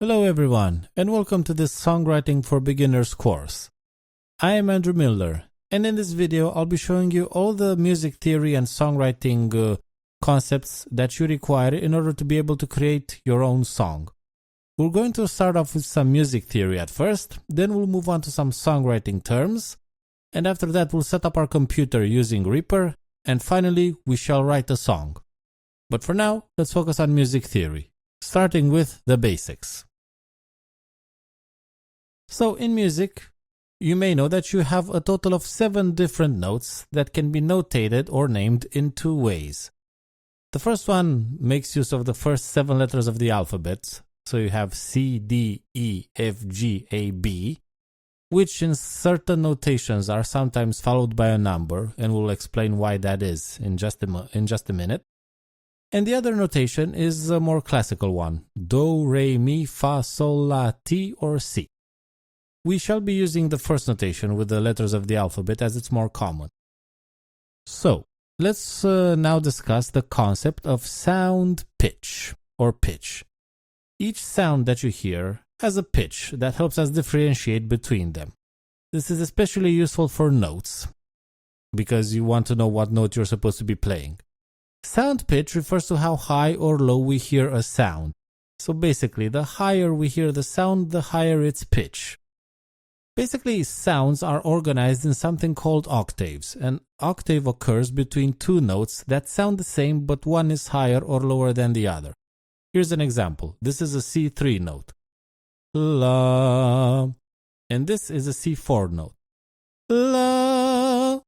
Hello everyone, and welcome to this Songwriting for Beginners course. I am Andrew Miller, and in this video I'll be showing you all the music theory and songwriting concepts that you require in order to be able to create your own song. We're going to start off with some music theory at first, then we'll move on to some songwriting terms, and after that we'll set up our computer using Reaper, and finally we shall write a song. But for now, let's focus on music theory, starting with the basics. So in music, you may know that you have a total of 7 different notes that can be notated or named in 2 ways. The first one makes use of the first 7 letters of the alphabet, so you have C, D, E, F, G, A, B, which in certain notations are sometimes followed by a number, and we'll explain why that is in just a minute. And the other notation is a more classical one, Do, Re, Mi, Fa, Sol, La, Ti, or Si. We shall be using the first notation with the letters of the alphabet as it's more common. So, let's now discuss the concept of sound pitch or pitch. Each sound that you hear has a pitch that helps us differentiate between them. This is especially useful for notes because you want to know what note you're supposed to be playing. Sound pitch refers to how high or low we hear a sound. So basically, the higher we hear the sound, the higher its pitch. Basically, sounds are organized in something called octaves. An octave occurs between 2 notes that sound the same, but one is higher or lower than the other. Here's an example. This is a C3 note. La. And this is a C4 note. La.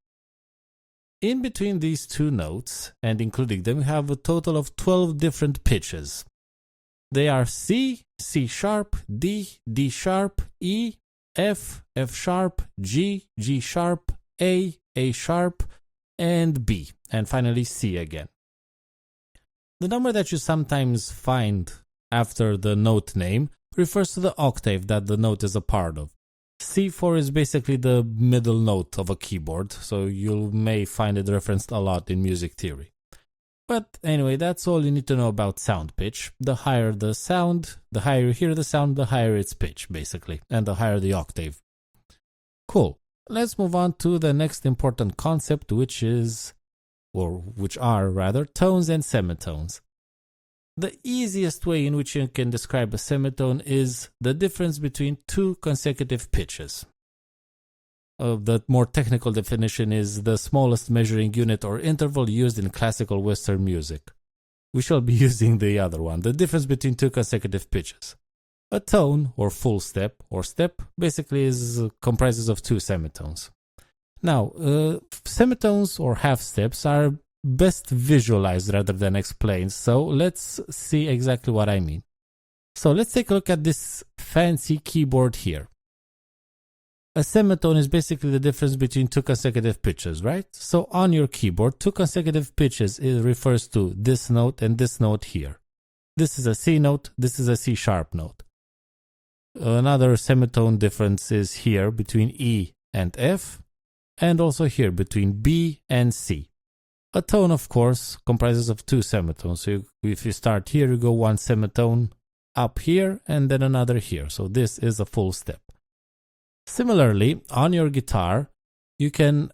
In between these 2 notes, and including them, we have a total of 12 different pitches. They are C, C sharp, D, D sharp, E, F, F sharp, G, G sharp, A sharp, and B, and finally C again. The number that you sometimes find after the note name refers to the octave that the note is a part of. C4 is basically the middle note of a keyboard, so you may find it referenced a lot in music theory. But anyway, that's all you need to know about sound pitch. The higher the sound, the higher you hear the sound, the higher its pitch, basically, and the higher the octave. Cool. Let's move on to the next important concept, which are tones and semitones. The easiest way in which you can describe a semitone is the difference between 2 consecutive pitches. The more technical definition is the smallest measuring unit or interval used in classical Western music. We shall be using the other one, the difference between 2 consecutive pitches. A tone, or full step, or step, basically comprises of 2 semitones. Now, semitones or half steps are best visualized rather than explained, so let's see exactly what I mean. So let's take a look at this fancy keyboard here. A semitone is basically the difference between 2 consecutive pitches, right? So on your keyboard, 2 consecutive pitches refers to this note and this note here. This is a C note, this is a C sharp note. Another semitone difference is here between E and F, and also here between B and C. A tone, of course, comprises of 2 semitones. So if you start here, you go 1 semitone up here and then another here. So this is a full step. Similarly, on your guitar, you can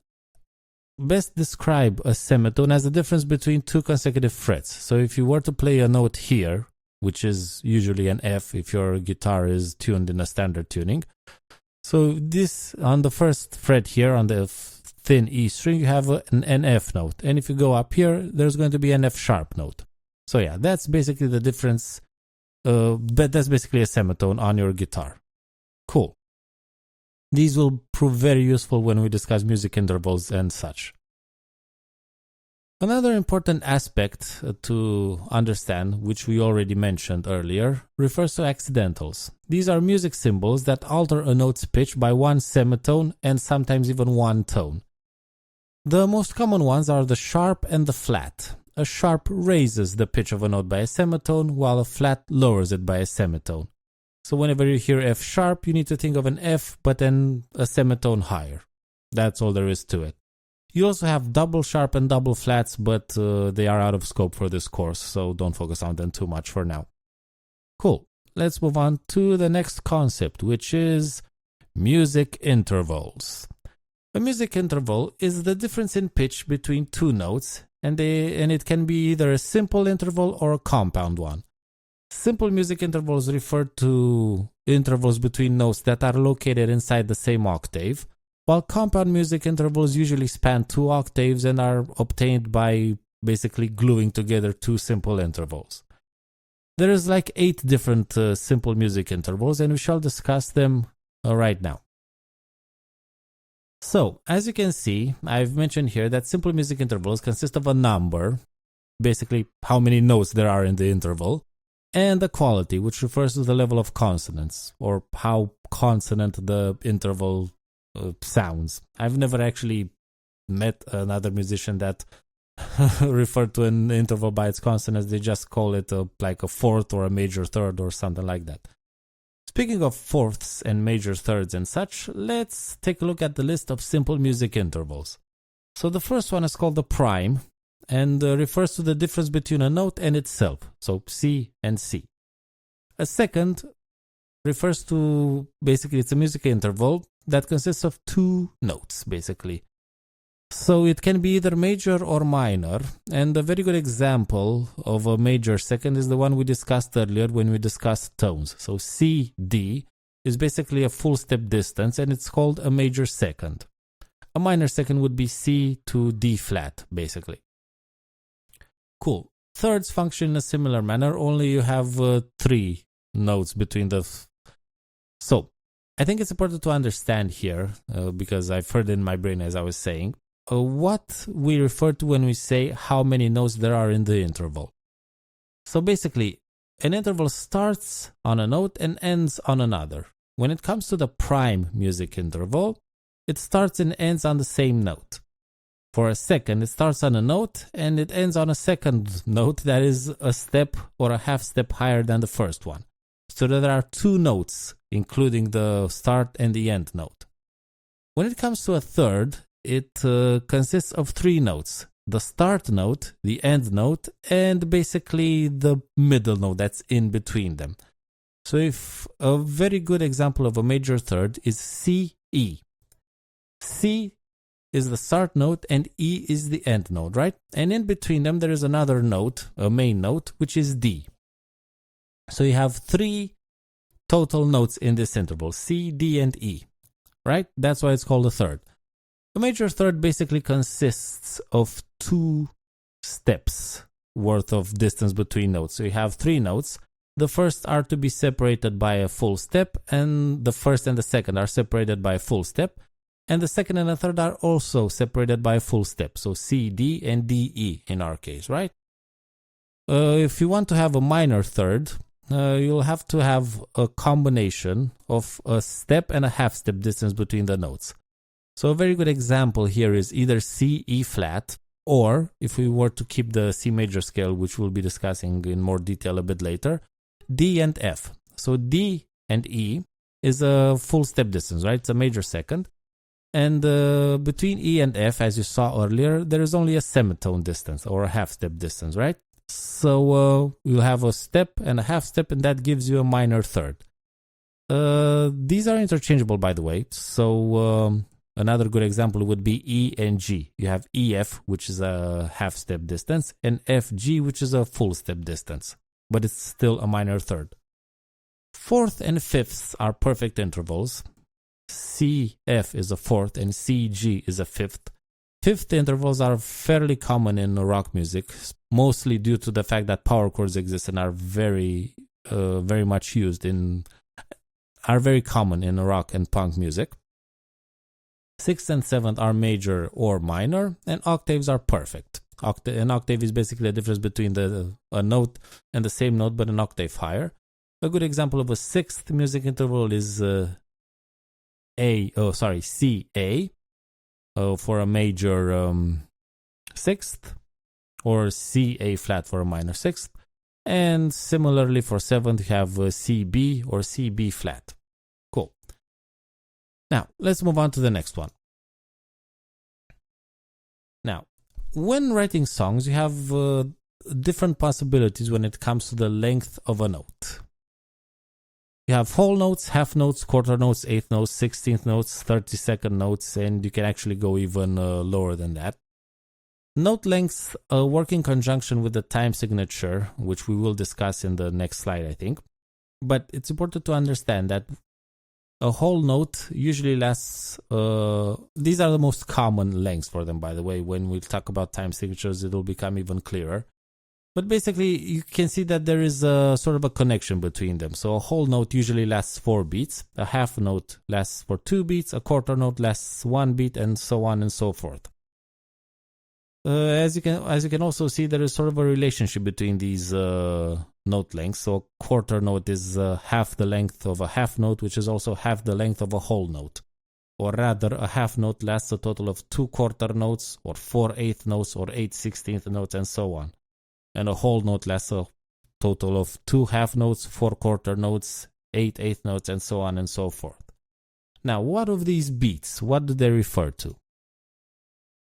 best describe a semitone as the difference between 2 consecutive frets. So if you were to play a note here, which is usually an F if your guitar is tuned in a standard tuning. So this, on the first fret here, on the thin E string, you have an F note. And if you go up here, there's going to be an F sharp note. So yeah, that's basically the difference. That's basically a semitone on your guitar. Cool. These will prove very useful when we discuss music intervals and such. Another important aspect to understand, which we already mentioned earlier, refers to accidentals. These are music symbols that alter a note's pitch by 1 semitone and sometimes even 1 tone. The most common ones are the sharp and the flat. A sharp raises the pitch of a note by a semitone, while a flat lowers it by a semitone. So whenever you hear F sharp, you need to think of an F, but then a semitone higher. That's all there is to it. You also have double sharp and double flats, but they are out of scope for this course, so don't focus on them too much for now. Cool. let's move on to the next concept, which is music intervals. A music interval is the difference in pitch between two notes, and it can be either a simple interval or a compound one. Simple music intervals refer to intervals between notes that are located inside the same octave, while compound music intervals usually span two octaves and are obtained by basically gluing together two simple intervals. There is like 8 different simple music intervals, and we shall discuss them right now. So, as you can see, I've mentioned here that simple music intervals consist of a number, basically how many notes there are in the interval, and the quality, which refers to the level of consonants, or how consonant the interval sounds. I've never actually met another musician that referred to an interval by its consonants. They just call it like a fourth or a major third or something like that. Speaking of fourths and major thirds and such, let's take a look at the list of simple music intervals. So the first one is called the prime, and refers to the difference between a note and itself, so C and C. A second refers to, basically, it's a music interval that consists of 2 notes, basically. So it can be either major or minor, and a very good example of a major second is the one we discussed earlier when we discussed tones. So C-D is basically a full step distance, and it's called a major second. A minor second would be C to D flat, basically. Cool. Thirds function in a similar manner, only you have 3 notes between the... So, I think it's important to understand here, because I've heard it in my brain as I was saying, what we refer to when we say how many notes there are in the interval. So basically, an interval starts on a note and ends on another. When it comes to the prime music interval, it starts and ends on the same note. For a second, it starts on a note and it ends on a second note that is a step or a half step higher than the first one. So there are 2 notes, including the start and the end note. When it comes to a third, it consists of 3 notes: the start note, the end note, and basically the middle note that's in between them. So if a very good example of a major third is C-E. C is the start note and E is the end note, right? And in between them there is another note, a main note, which is D. So you have 3 total notes in this interval, C, D, and E, right? That's why it's called a third. A major third basically consists of 2 steps worth of distance between notes. So you have 3 notes. The first are to be separated by a full step, and the first and the second are separated by a full step, and the second and the third are also separated by a full step. So C, D, and D, E in our case, right? If you want to have a minor third, you'll have to have a combination of a step and a half step distance between the notes. So a very good example here is either C, E flat, or if we were to keep the C major scale, which we'll be discussing in more detail a bit later, D and F. So D and E is a full step distance, right? It's a major second. And between E and F, as you saw earlier, there is only a semitone distance or a half step distance, right? So you'll have a step and a half step, and that gives you a minor third. These are interchangeable, by the way. So another good example would be E and G. You have EF, which is a half step distance, and FG, which is a full step distance, but it's still a minor third. Fourth and fifths are perfect intervals. CF is a fourth and CG is a fifth. Fifth intervals are fairly common in rock music, mostly due to the fact that power chords exist and are very much used are very common in rock and punk music. Sixth and seventh are major or minor, and octaves are perfect. An octave is basically a difference between a note and the same note but an octave higher. A good example of a sixth music interval is CA for a major sixth, or CA flat for a minor sixth. And similarly for seventh, you have CB or CB flat. Cool. Now, let's move on to the next one. Now, when writing songs, you have different possibilities when it comes to the length of a note. You have whole notes, half notes, quarter notes, eighth notes, 16th notes, 32nd notes, and you can actually go even lower than that. Note lengths work in conjunction with the time signature, which we will discuss in the next slide, I think. But it's important to understand that a whole note usually lasts, these are the most common lengths for them, by the way. When we talk about time signatures, it will become even clearer. But basically, you can see that there is a sort of a connection between them. So a whole note usually lasts 4 beats, a half note lasts for 2 beats, a quarter note lasts 1 beat, and so on and so forth. As you can also see, there is sort of a relationship between these note lengths. So a quarter note is half the length of a half note, which is also half the length of a whole note. Or rather, a half note lasts a total of 2 quarter notes, or 4 eighth notes, or 8 16th notes, and so on. And a whole note lasts a total of 2 half notes, 4 quarter notes, 8 eighth notes, and so on and so forth. Now, what of these beats? What do they refer to?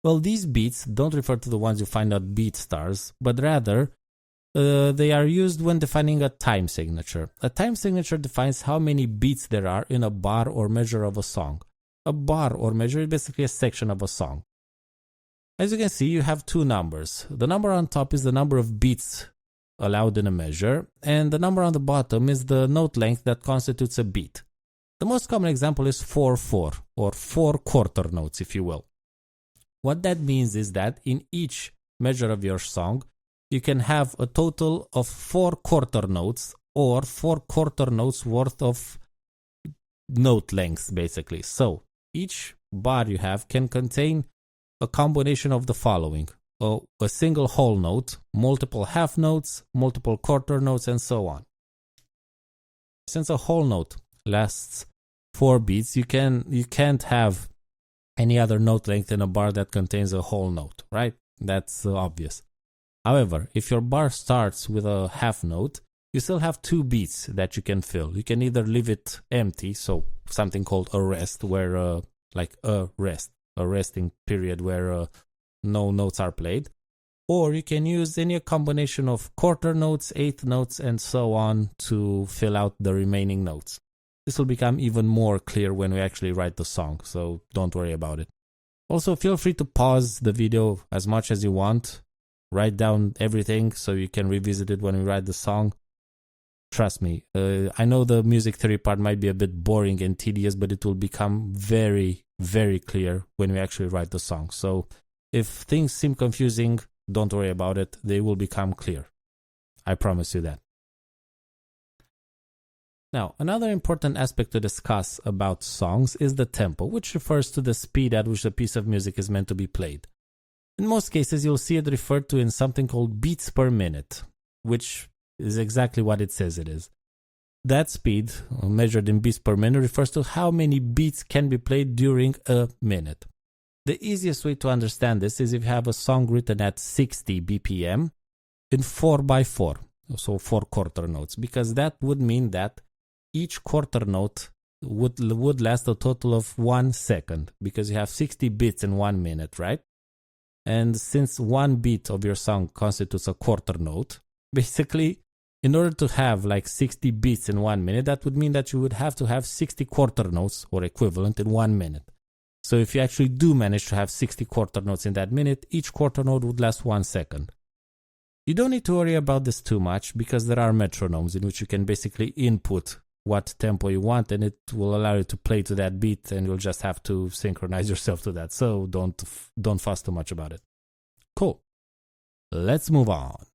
Well, these beats don't refer to the ones you find at BeatStars, but rather they are used when defining a time signature. A time signature defines how many beats there are in a bar or measure of a song. A bar or measure is basically a section of a song. As you can see, you have 2 numbers. The number on top is the number of beats allowed in a measure, and the number on the bottom is the note length that constitutes a beat. The most common example is 4/4, or 4 quarter notes, if you will. What that means is that in each measure of your song, you can have a total of 4 quarter notes, or 4 quarter notes worth of note lengths, basically. So each bar you have can contain a combination of the following: a single whole note, multiple half notes, multiple quarter notes, and so on. Since a whole note lasts 4 beats, you can't have any other note length in a bar that contains a whole note, right? That's obvious. However, if your bar starts with a half note, you still have 2 beats that you can fill. You can either leave it empty, so something called a rest, where a resting period where no notes are played, or you can use any combination of quarter notes, eighth notes, and so on to fill out the remaining notes. This will become even more clear when we actually write the song, so don't worry about it. Also, feel free to pause the video as much as you want. Write down everything so you can revisit it when we write the song. Trust me, I know the music theory part might be a bit boring and tedious, but it will become very, very clear when we actually write the song. So if things seem confusing, don't worry about it. They will become clear. I promise you that. Now, another important aspect to discuss about songs is the tempo, which refers to the speed at which a piece of music is meant to be played. In most cases, you'll see it referred to in something called beats per minute, which is exactly what it says it is. That speed, measured in beats per minute, refers to how many beats can be played during a minute. The easiest way to understand this is if you have a song written at 60 BPM in 4/4, so 4 quarter notes, because that would mean that each quarter note would last a total of 1 second, because you have 60 beats in 1 minute, right? And since 1 beat of your song constitutes a quarter note, basically, in order to have like 60 beats in 1 minute, that would mean that you would have to have 60 quarter notes or equivalent in 1 minute. So if you actually do manage to have 60 quarter notes in that minute, each quarter note would last 1 second. You don't need to worry about this too much, because there are metronomes in which you can basically input what tempo you want, and it will allow you to play to that beat, and you'll just have to synchronize yourself to that. So don't fuss too much about it. Cool. Let's move on.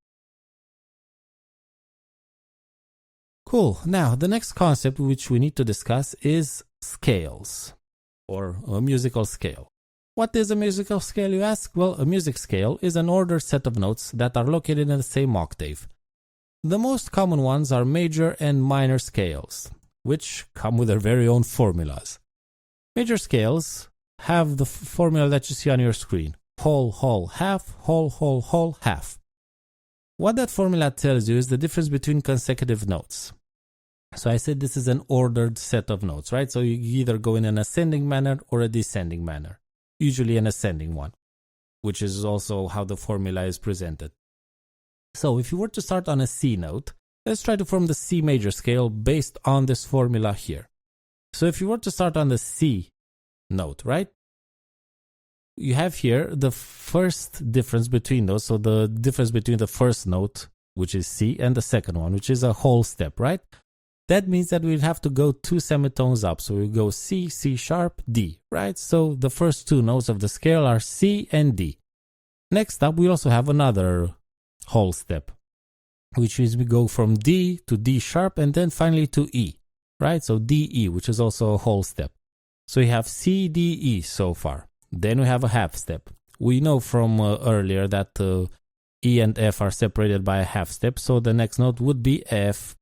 Cool. Now, the next concept which we need to discuss is scales, or a musical scale. What is a musical scale, you ask? Well, a music scale is an ordered set of notes that are located in the same octave. The most common ones are major and minor scales, which come with their very own formulas. Major scales have the formula that you see on your screen: whole, whole, half, whole, whole, whole, half. What that formula tells you is the difference between consecutive notes. So I said this is an ordered set of notes, right? So you either go in an ascending manner or a descending manner, usually an ascending one, which is also how the formula is presented. So if you were to start on a C note, let's try to form the C major scale based on this formula here. So if you were to start on the C note, right? You have here the first difference between those. So the difference between the first note, which is C, and the second one, which is a whole step, right? That means that we'd have to go 2 semitones up. So we go C, C sharp, D, right? So the first 2 notes of the scale are C and D. Next up, we also have another whole step, which is we go from D to D sharp and then finally to E, right? So D, E, which is also a whole step. So we have C, D, E so far. Then we have a half step. We know from earlier that E and F are separated by a half step, so the next note would be F.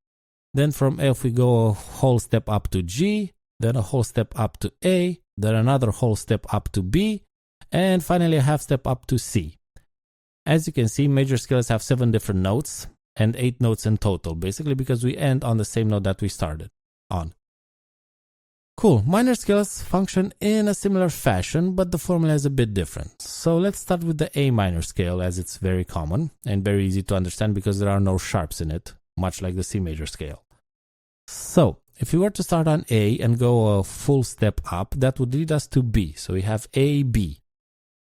Then from F we go a whole step up to G, then a whole step up to A, then another whole step up to B, and finally a half step up to C. As you can see, major scales have 7 different notes and 8 notes in total, basically because we end on the same note that we started on. Cool. Minor scales function in a similar fashion, but the formula is a bit different. So let's start with the A minor scale, as it's very common and very easy to understand because there are no sharps in it, much like the C major scale. So if we were to start on A and go a full step up, that would lead us to B. So we have A, B.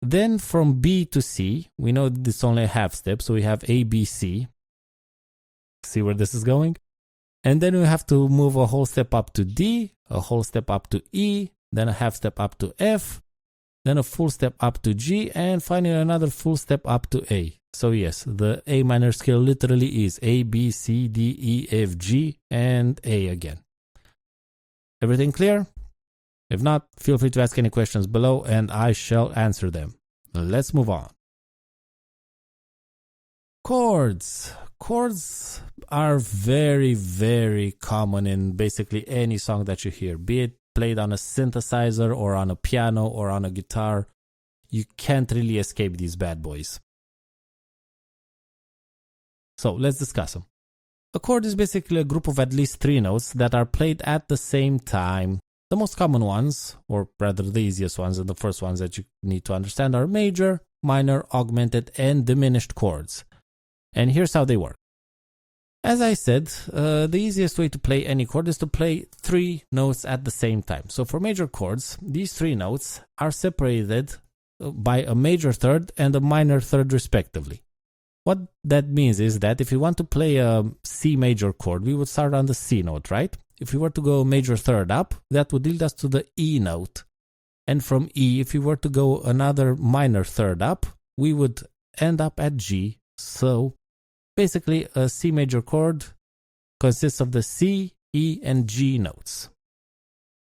Then from B to C, we know this is only a half step, so we have A, B, C. See where this is going? And then we have to move a whole step up to D, a whole step up to E, then a half step up to F, then a full step up to G, and finally another full step up to A. So yes, the A minor scale literally is A, B, C, D, E, F, G, and A again. Everything clear? If not, feel free to ask any questions below and I shall answer them. Let's move on. Chords. Chords are very, very common in basically any song that you hear, be it played on a synthesizer or on a piano or on a guitar. You can't really escape these bad boys. So let's discuss them. A chord is basically a group of at least 3 notes that are played at the same time. The most common ones, or rather the easiest ones and the first ones that you need to understand, are major, minor, augmented, and diminished chords. And here's how they work. As I said, the easiest way to play any chord is to play 3 notes at the same time. So for major chords, these 3 notes are separated by a major third and a minor third respectively. What that means is that if you want to play a C major chord, we would start on the C note, right? If we were to go a major third up, that would lead us to the E note. And from E, if we were to go another minor third up, we would end up at G. So basically, a C major chord consists of the C, E, and G notes.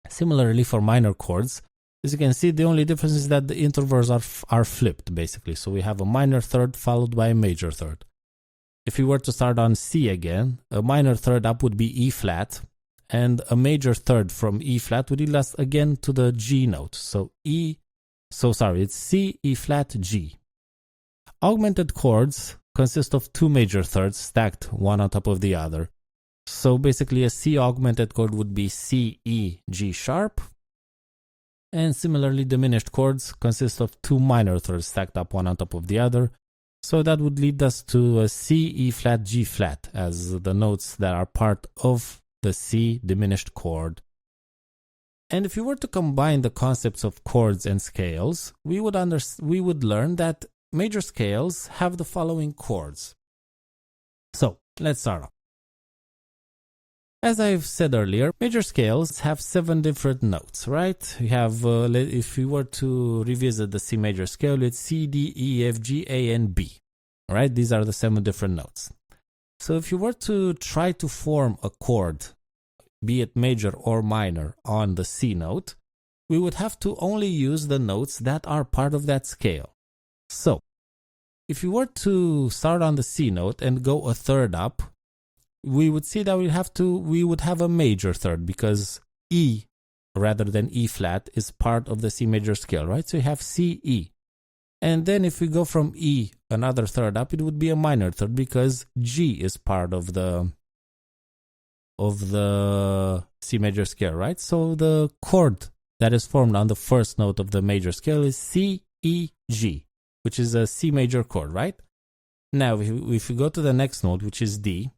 Similarly, for minor chords, as you can see, the only difference is that the intervals are flipped, basically. So we have a minor third followed by a major third. If we were to start on C again, a minor third up would be E flat, and a major third from E flat would lead us again to the G note. So it's C, E flat, G. Augmented chords consist of 2 major thirds stacked one on top of the other. So basically a C augmented chord would be C, E, G sharp. And similarly, diminished chords consist of 2 minor thirds stacked up one on top of the other. So that would lead us to a C, E flat, G flat as the notes that are part of the C diminished chord. And if you were to combine the concepts of chords and scales, we would learn that major scales have the following chords. So let's start off. As I've said earlier, major scales have 7 different notes, right? We have, if we were to revisit the C major scale, it's C, D, E, F, G, A, and B, right? These are the 7 different notes. So if you were to try to form a chord, be it major or minor, on the C note, we would have to only use the notes that are part of that scale. So, if you were to start on the C note and go a third up, we would see that we would have a major third because E rather than E flat is part of the C major scale, right? So you have C, E. And then if we go from E another third up, it would be a minor third because G is part of the C major scale, right? So the chord that is formed on the first note of the major scale is C, E, G, which is a C major chord, right? Now, if we go to the next note, which is D,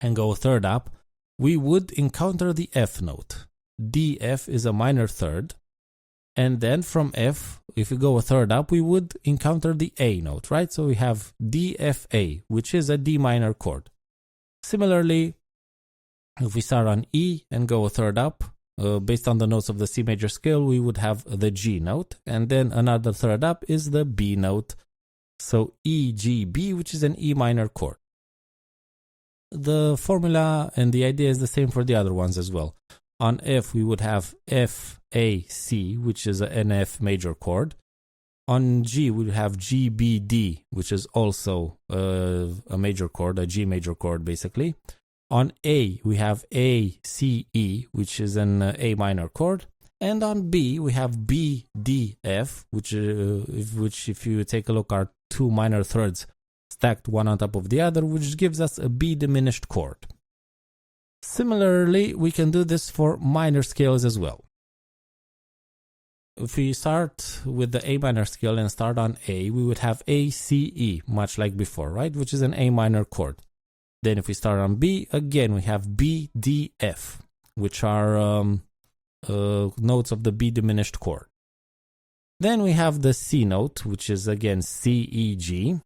and go a third up, we would encounter the F note. D, F is a minor third. And then from F, if we go a third up, we would encounter the A note, right? So we have D, F, A, which is a D minor chord. Similarly, if we start on E and go a third up, based on the notes of the C major scale, we would have the G note. And then another third up is the B note. So E, G, B, which is an E minor chord. The formula and the idea is the same for the other ones as well. On F, we would have F, A, C, which is an F major chord. On G, we would have G, B, D, which is also a major chord, a G major chord, basically. On A, we have A, C, E, which is an A minor chord. And on B, we have B, D, F, which if you take a look, are two minor thirds stacked one on top of the other, which gives us a B diminished chord. Similarly, we can do this for minor scales as well. If we start with the A minor scale and start on A, we would have A, C, E, much like before, right? Which is an A minor chord. Then if we start on B, again, we have B, D, F, which are notes of the B diminished chord. Then we have the C note, which is again C, E, G,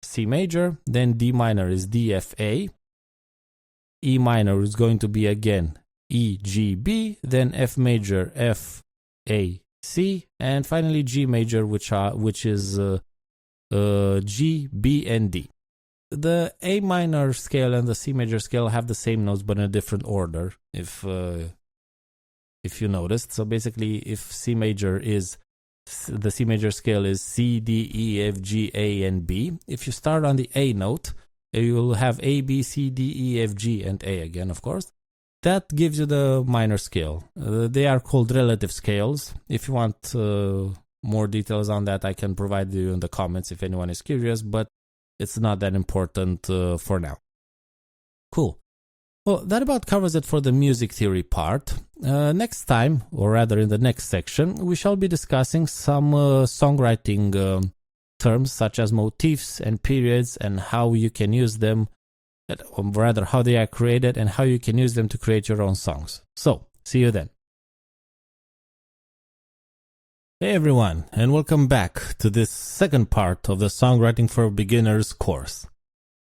C major, then D minor is D, F, A. E minor is going to be again E, G, B, then F major, F, A, C, and finally G major, which is G, B, and D. The A minor scale and the C major scale have the same notes but in a different order, if you noticed. So basically, if the C major scale is C, D, E, F, G, A, and B. If you start on the A note, you will have A, B, C, D, E, F, G, and A again, of course. That gives you the minor scale. They are called relative scales. If you want more details on that, I can provide you in the comments if anyone is curious, but it's not that important for now. Cool. Well, that about covers it for the music theory part. Next time, or rather in the next section, we shall be discussing some songwriting terms such as motifs and periods and how you can use them, or rather how they are created and how you can use them to create your own songs. So, see you then. Hey everyone, and welcome back to this second part of the Songwriting for Beginners course.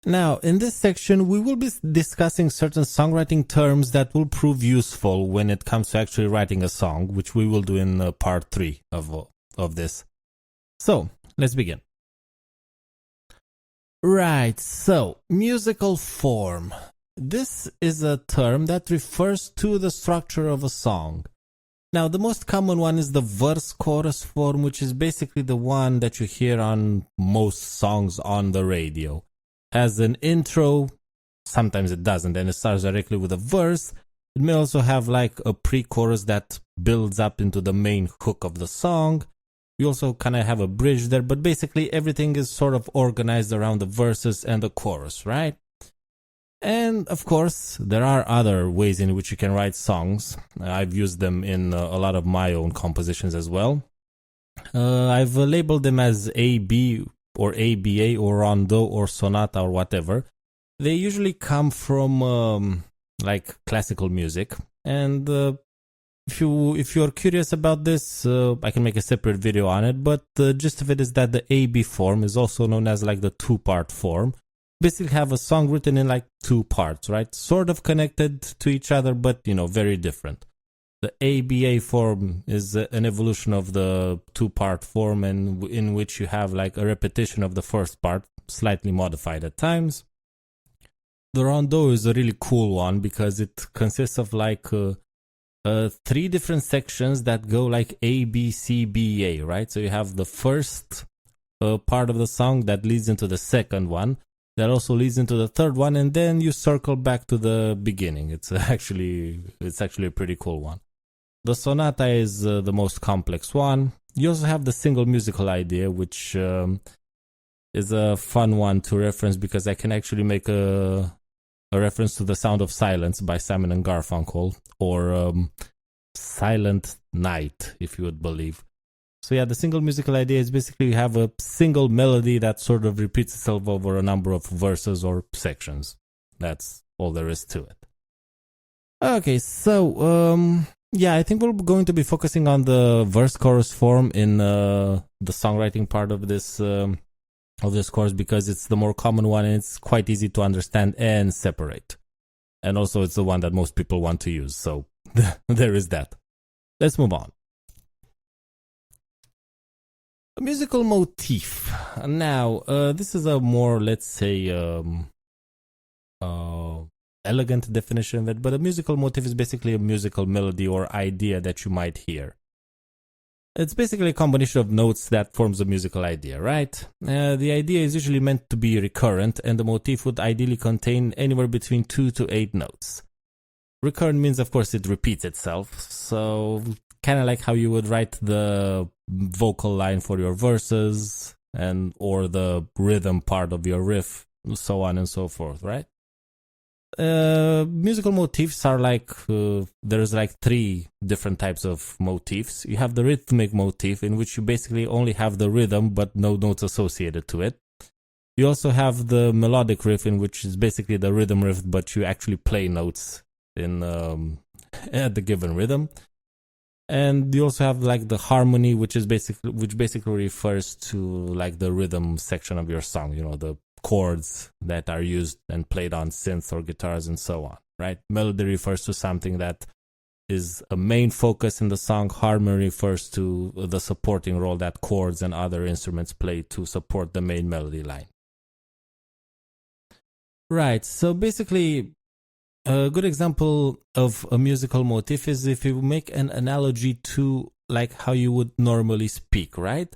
Now, in this section, we will be discussing certain songwriting terms that will prove useful when it comes to actually writing a song, which we will do in part 3 of this. So, let's begin. Right, so, musical form. This is a term that refers to the structure of a song. Now, the most common one is the verse-chorus form, which is basically the one that you hear on most songs on the radio. Has an intro, sometimes it doesn't, and it starts directly with a verse. It may also have like a pre-chorus that builds up into the main hook of the song. You also kind of have a bridge there, but basically everything is sort of organized around the verses and the chorus, right? And of course, there are other ways in which you can write songs. I've used them in a lot of my own compositions as well. I've labeled them as A, B, or ABA, or rondo, or sonata, or whatever. They usually come from like classical music. And if you're curious about this, I can make a separate video on it. But the gist of it is that the AB form is also known as like the two-part form. Basically have a song written in like two parts, right? Sort of connected to each other, but very different. The ABA form is an evolution of the two-part form, and in which you have like a repetition of the first part, slightly modified at times. The rondo is a really cool one because it consists of like 3 different sections that go like A, B, C, B, A, right? So you have the first part of the song that leads into the second one, that also leads into the third one, and then you circle back to the beginning. It's actually a pretty cool one. The sonata is the most complex one. You also have the single musical idea, which is a fun one to reference because I can actually make a reference to The Sound of Silence by Simon and Garfunkel, or Silent Night, if you would believe. So yeah, the single musical idea is basically you have a single melody that sort of repeats itself over a number of verses or sections. That's all there is to it. Okay, so yeah, I think we're going to be focusing on the verse-chorus form in the songwriting part of this course, because it's the more common one and it's quite easy to understand and separate. And also it's the one that most people want to use, so there is that. Let's move on. A musical motif. Now, this is a more, let's say, elegant definition of it, but a musical motif is basically a musical melody or idea that you might hear. It's basically a combination of notes that forms a musical idea, right? The idea is usually meant to be recurrent, and the motif would ideally contain anywhere between 2 to 8 notes. Recurrent means, of course, it repeats itself, so kind of like how you would write the vocal line for your verses or the rhythm part of your riff, so on and so forth, right? Musical motifs are like, there's like 3 different types of motifs. You have the rhythmic motif, in which you basically only have the rhythm but no notes associated to it. You also have the melodic riff, in which is basically the rhythm riff, but you actually play notes in at the given rhythm. And you also have like the harmony, which basically refers to like the rhythm section of your song, you know, the chords that are used and played on synths or guitars and so on, right? Melody refers to something that is a main focus in the song. Harmony refers to the supporting role that chords and other instruments play to support the main melody line. Right, so basically a good example of a musical motif is if you make an analogy to like how you would normally speak, right?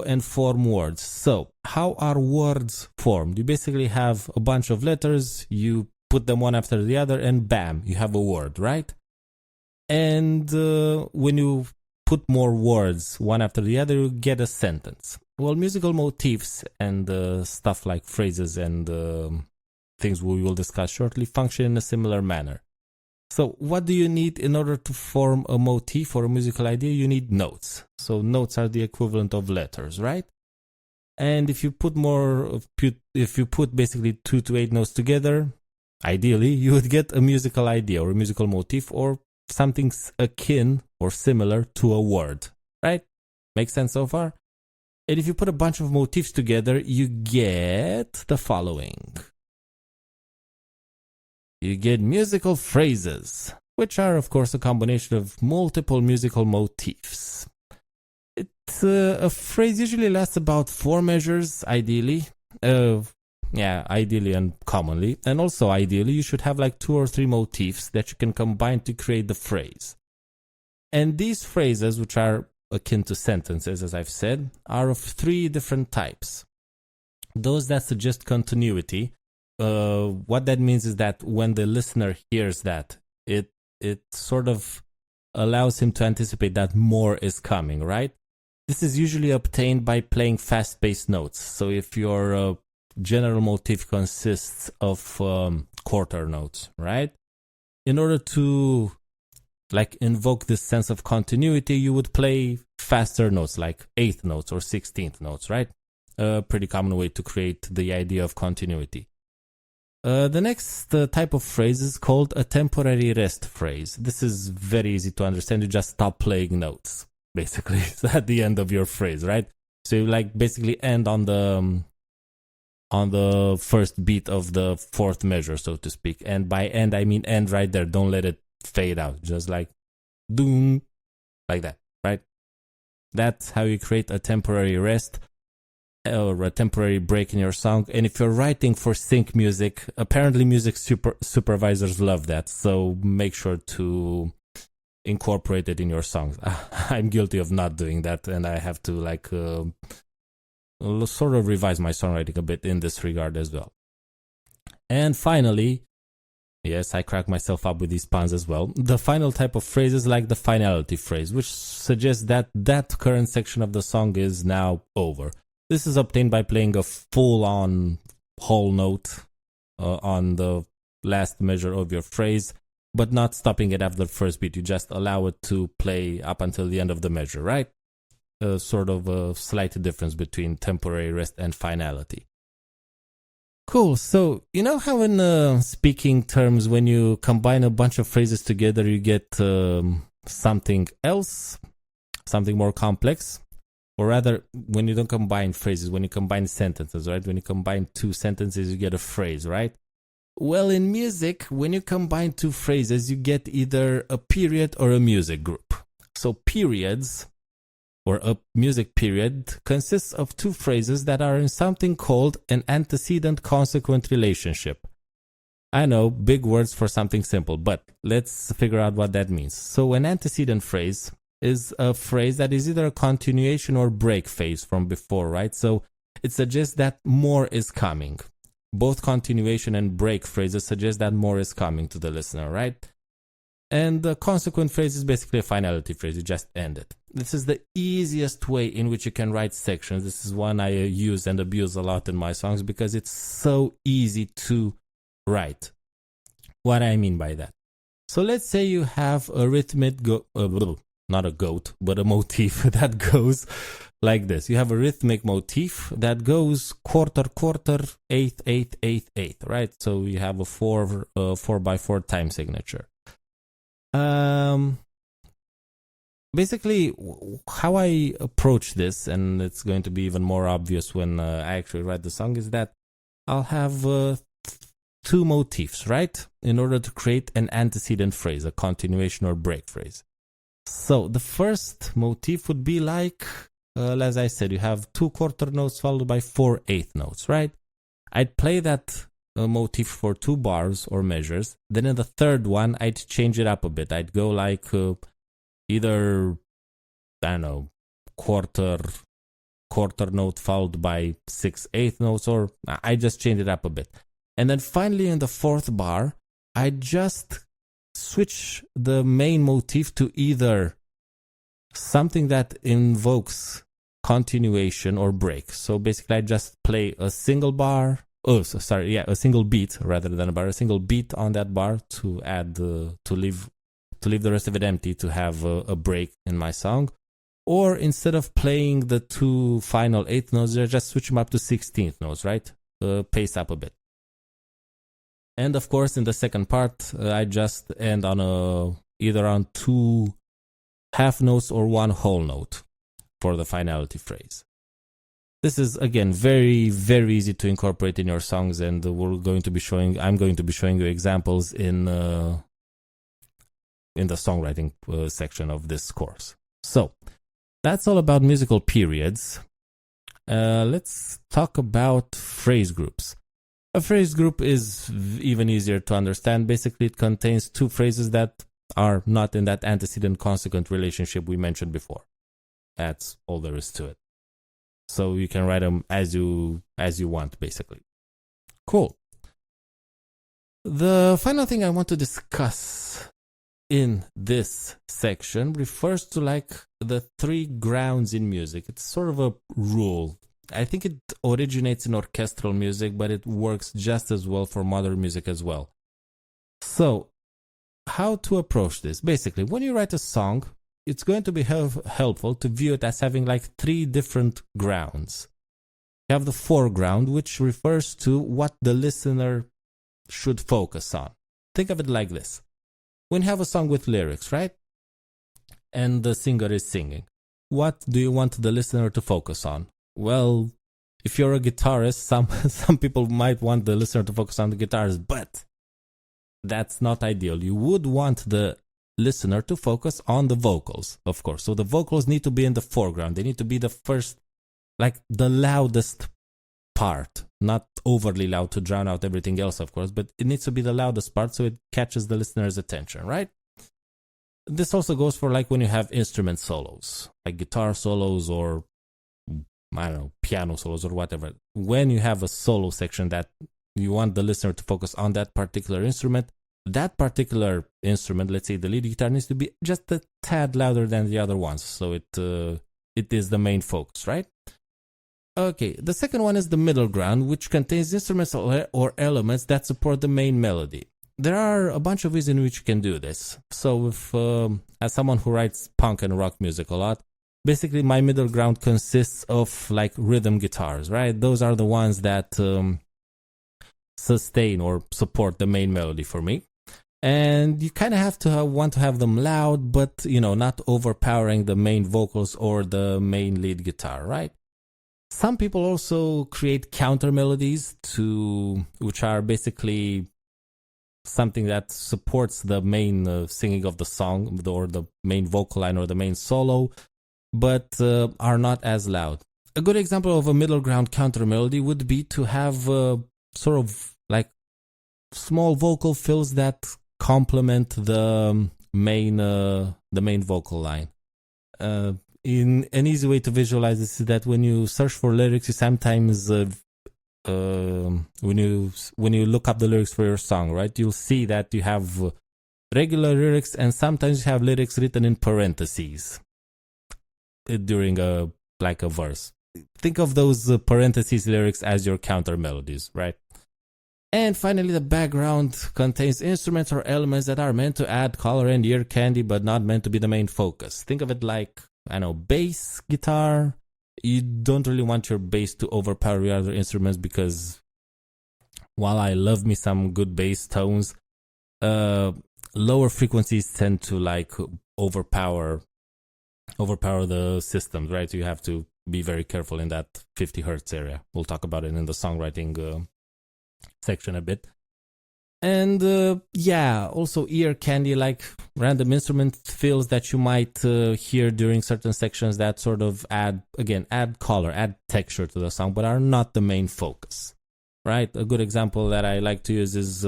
And form words. So how are words formed? You basically have a bunch of letters, you put them one after the other, and bam, you have a word, right? And when you put more words one after the other, you get a sentence. Well, musical motifs and stuff like phrases and things we will discuss shortly function in a similar manner. So what do you need in order to form a motif or a musical idea? You need notes. So notes are the equivalent of letters, right? And if you put basically 2 to 8 notes together, ideally you would get a musical idea or a musical motif or something akin or similar to a word, right? Makes sense so far? And if you put a bunch of motifs together, you get the following. You get musical phrases, which are, of course, a combination of multiple musical motifs. A phrase usually lasts about 4 measures, ideally. Ideally and commonly. And also, ideally, you should have like 2 or 3 motifs that you can combine to create the phrase. And these phrases, which are akin to sentences, as I've said, are of 3 different types. Those that suggest continuity. What that means is that when the listener hears that, it sort of allows him to anticipate that more is coming, right? This is usually obtained by playing fast-paced notes. So if your general motif consists of quarter notes, right? In order to like invoke this sense of continuity, you would play faster notes like 8th notes or 16th notes, right? A pretty common way to create the idea of continuity. The next type of phrase is called a temporary rest phrase. This is very easy to understand. You just stop playing notes, basically, at the end of your phrase, right? So you like basically end on the first beat of the 4th measure, so to speak. And by end, I mean end right there. Don't let it fade out. Just like doom, like that, right? That's how you create a temporary rest or a temporary break in your song. And if you're writing for sync music, apparently music supervisors love that, so make sure to incorporate it in your songs. I'm guilty of not doing that, and I have to like sort of revise my songwriting a bit in this regard as well. And finally, yes, I crack myself up with these puns as well. The final type of phrase is like the finality phrase, which suggests that that current section of the song is now over. This is obtained by playing a full-on whole note on the last measure of your phrase, but not stopping it after the first beat. You just allow it to play up until the end of the measure, right? Sort of a slight difference between temporary rest and finality. Cool. So, you know how in speaking terms, when you combine a bunch of phrases together, you get something else, something more complex? Or rather, when you don't combine phrases, when you combine sentences, right? When you combine two sentences, you get a phrase, right? Well, in music, when you combine two phrases, you get either a period or a music group. So periods, or a music period, consists of two phrases that are in something called an antecedent-consequent relationship. I know, big words for something simple, but let's figure out what that means. So an antecedent phrase is a phrase that is either a continuation or break phase from before, right? So it suggests that more is coming. Both continuation and break phrases suggest that more is coming to the listener, right? And the consequent phrase is basically a finality phrase. You just end it. This is the easiest way in which you can write sections. This is one I use and abuse a lot in my songs because it's so easy to write. What I mean by that. So let's say you have a rhythmic, not a goat, but a motif that goes like this. You have a rhythmic motif that goes quarter, quarter, eighth, eighth, eighth, eighth, right? So you have a 4/4 time signature. Basically, how I approach this, and it's going to be even more obvious when I actually write the song, is that I'll have two motifs, right? In order to create an antecedent phrase, a continuation or break phrase. So the first motif would be like, as I said, you have 2 quarter notes followed by 4 eighth notes, right? I'd play that motif for 2 bars or measures. Then in the third one, I'd change it up a bit. I'd go like either, I don't know, quarter note followed by 6 eighth notes, or I just change it up a bit. And then finally in the fourth bar, I just switch the main motif to either something that invokes continuation or break. So basically I just play a single bar, a single beat rather than a bar, a single beat on that bar to add, to leave the rest of it empty to have a break in my song. Or instead of playing the 2 final eighth notes, I just switch them up to 16th notes, right? Pace up a bit. And of course, in the second part, I just end on either on 2 half notes or 1 whole note for the finality phrase. This is again very, very easy to incorporate in your songs, and I'm going to be showing you examples in the songwriting section of this course. So that's all about musical periods. Let's talk about phrase groups. A phrase group is even easier to understand. Basically, it contains 2 phrases that are not in that antecedent-consequent relationship we mentioned before. That's all there is to it. So you can write them as you want, basically. Cool. The final thing I want to discuss in this section refers to like the 3 grounds in music. It's sort of a rule. I think it originates in orchestral music, but it works just as well for modern music as well. So, how to approach this? Basically, when you write a song, it's going to be helpful to view it as having like 3 different grounds. You have the foreground, which refers to what the listener should focus on. Think of it like this. When you have a song with lyrics, right? And the singer is singing, what do you want the listener to focus on? Well, if you're a guitarist, some people might want the listener to focus on the guitars, but that's not ideal. You would want the listener to focus on the vocals, of course. So the vocals need to be in the foreground. They need to be the first, like the loudest part, not overly loud to drown out everything else, of course, but it needs to be the loudest part so it catches the listener's attention, right? This also goes for like when you have instrument solos, like guitar solos or I don't know, piano solos or whatever. When you have a solo section that you want the listener to focus on that particular instrument, let's say the lead guitar, needs to be just a tad louder than the other ones, so it is the main focus, right? Okay, the second one is the middle ground, which contains instruments or elements that support the main melody. There are a bunch of ways in which you can do this. So if, as someone who writes punk and rock music a lot, basically my middle ground consists of like rhythm guitars, right? Those are the ones that sustain or support the main melody for me. And you kind of have to want to have them loud, but not overpowering the main vocals or the main lead guitar, right? Some people also create counter melodies which are basically something that supports the main singing of the song or the main vocal line or the main solo, but are not as loud. A good example of a middle ground counter melody would be to have sort of like small vocal fills that complement the main vocal line. In an easy way to visualize this is that when you search for lyrics, you sometimes when you look up the lyrics for your song, right, you'll see that you have regular lyrics and sometimes you have lyrics written in parentheses during a verse. Think of those parentheses lyrics as your counter melodies, right? And finally, the background contains instruments or elements that are meant to add color and ear candy, but not meant to be the main focus. Think of it like, bass guitar. You don't really want your bass to overpower your other instruments, because while I love me some good bass tones, lower frequencies tend to overpower the systems, right? So you have to be very careful in that 50 hertz area. We'll talk about it in the songwriting section a bit. And also ear candy, like random instrument fills that you might hear during certain sections that sort of add color, add texture to the song, but are not the main focus, right? A good example that I like to use is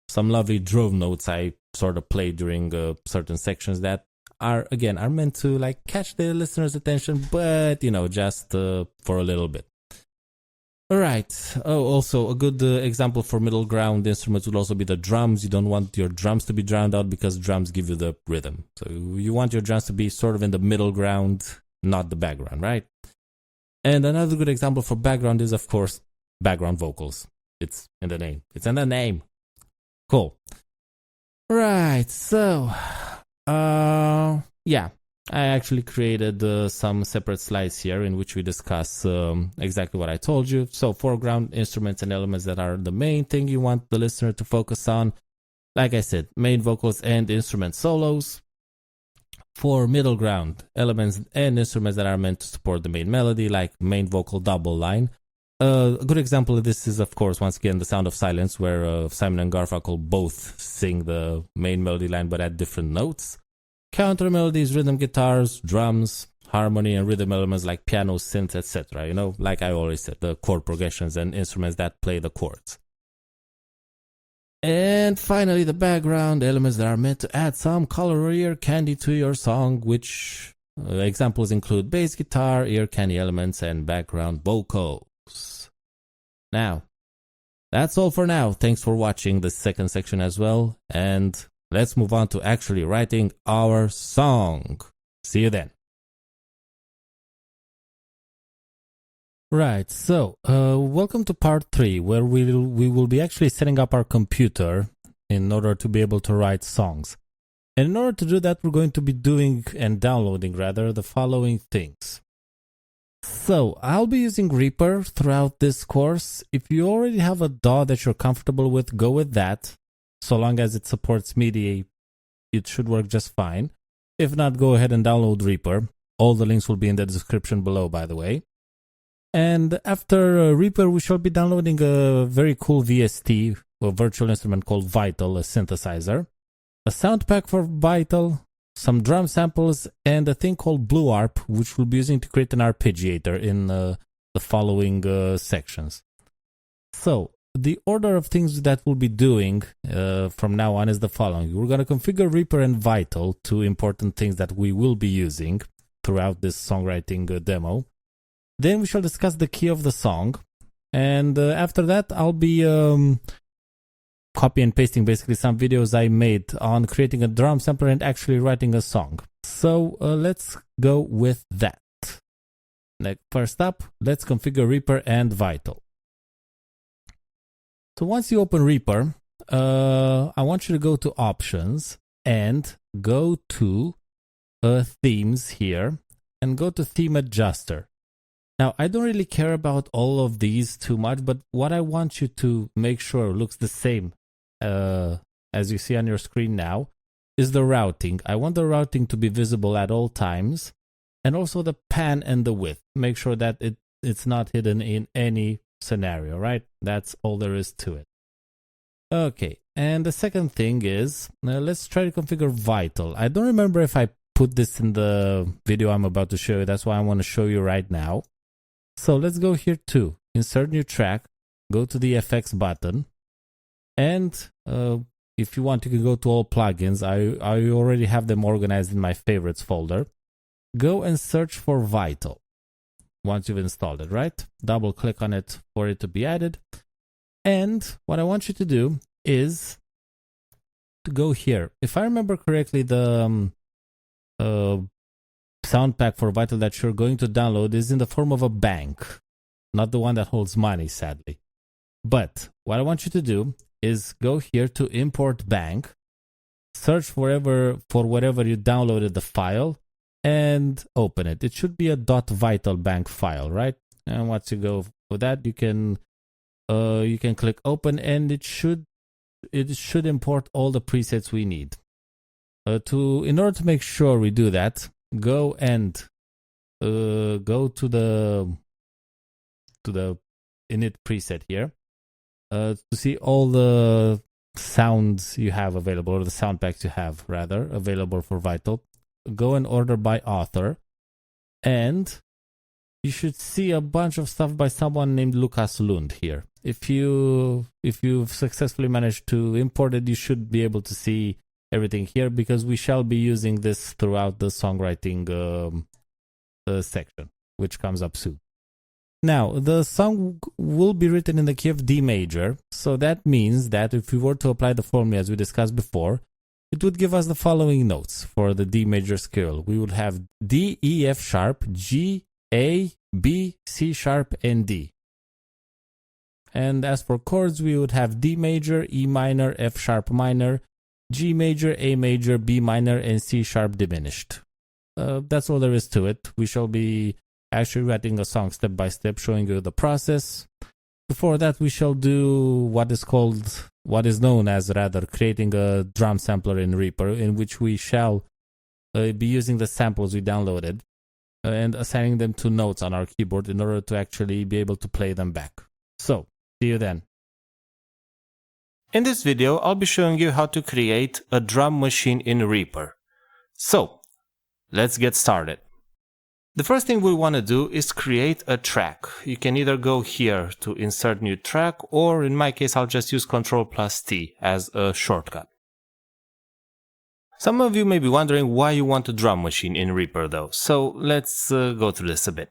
some lovely drone notes I sort of play during certain sections that are meant to catch the listener's attention, but just for a little bit. All right. Oh, also a good example for middle ground instruments would also be the drums. You don't want your drums to be drowned out because drums give you the rhythm. So you want your drums to be sort of in the middle ground, not the background, right? And another good example for background is, of course, background vocals. It's in the name. It's in the name. Cool. Right. So, I actually created some separate slides here in which we discuss exactly what I told you. So foreground instruments and elements that are the main thing you want the listener to focus on. Like I said, main vocals and instrument solos. For middle ground, elements and instruments that are meant to support the main melody, like main vocal double line. A good example of this is, of course, once again, The Sound of Silence, where Simon and Garfunkel both sing the main melody line but at different notes. Counter melodies, rhythm guitars, drums, harmony and rhythm elements like piano, synth, etc. Like I always said, the chord progressions and instruments that play the chords. And finally, the background elements that are meant to add some color or ear candy to your song, which examples include bass guitar, ear candy elements, and background vocals. Now, that's all for now. Thanks for watching the second section as well, and let's move on to actually writing our song. See you then. Right, so welcome to part 3, where we will be actually setting up our computer in order to be able to write songs. And in order to do that, we're going to be downloading the following things. So I'll be using Reaper throughout this course. If you already have a DAW that you're comfortable with, go with that. So long as it supports MIDI, it should work just fine. If not, go ahead and download Reaper. All the links will be in the description below, by the way. And after Reaper, we shall be downloading a very cool VST, a virtual instrument called Vital, a synthesizer, a sound pack for Vital, some drum samples, and a thing called Blue Arp, which we'll be using to create an arpeggiator in the following sections. So, the order of things that we'll be doing from now on is the following. We're going to configure Reaper and Vital, two important things that we will be using throughout this songwriting demo. Then we shall discuss the key of the song. And after that, I'll be copy and pasting basically some videos I made on creating a drum sampler and actually writing a song. So let's go with that. First up, let's configure Reaper and Vital. So once you open Reaper, I want you to go to Options and go to Themes here and go to Theme Adjuster. Now, I don't really care about all of these too much, but what I want you to make sure looks the same as you see on your screen now is the routing. I want the routing to be visible at all times, and also the pan and the width. Make sure that it's not hidden in any scenario, right? That's all there is to it. Okay, and the second thing is, let's try to configure Vital. I don't remember if I put this in the video I'm about to show you. That's why I want to show you right now. So let's go here to Insert New Track, go to the FX button, and if you want, you can go to all plugins. I already have them organized in my favorites folder. Go and search for Vital once you've installed it, right? Double click on it for it to be added. And what I want you to do is to go here. If I remember correctly, the sound pack for Vital that you're going to download is in the form of a bank, not the one that holds money, sadly. But what I want you to do is go here to import bank, search for whatever you downloaded the file, and open it. It should be a .vital bank file, right? And once you go for that, you can click open, and it should import all the presets we need. In order to make sure we do that, go and go to the init preset here to see all the sounds you have available, or the sound packs you have rather available for Vital. Go and order by author, and you should see a bunch of stuff by someone named Lukas Lund here. If you've successfully managed to import it, you should be able to see everything here, because we shall be using this throughout the songwriting section, which comes up soon. Now, the song will be written in the key of D major, so that means that if we were to apply the formula as we discussed before, it would give us the following notes for the D major scale. We would have D, E, F sharp, G, A, B, C sharp, and D. And as for chords, we would have D major, E minor, F sharp minor, G major, A major, B minor, and C sharp diminished. That's all there is to it. We shall be actually writing a song step by step, showing you the process. Before that, we shall do what is known as creating a drum sampler in Reaper, in which we shall be using the samples we downloaded and assigning them to notes on our keyboard in order to actually be able to play them back. So, see you then. In this video, I'll be showing you how to create a drum machine in Reaper. So, let's get started. The first thing we want to do is create a track. You can either go here to insert new track, or in my case, I'll just use Ctrl+T as a shortcut. Some of you may be wondering why you want a drum machine in Reaper though, so let's go through this a bit.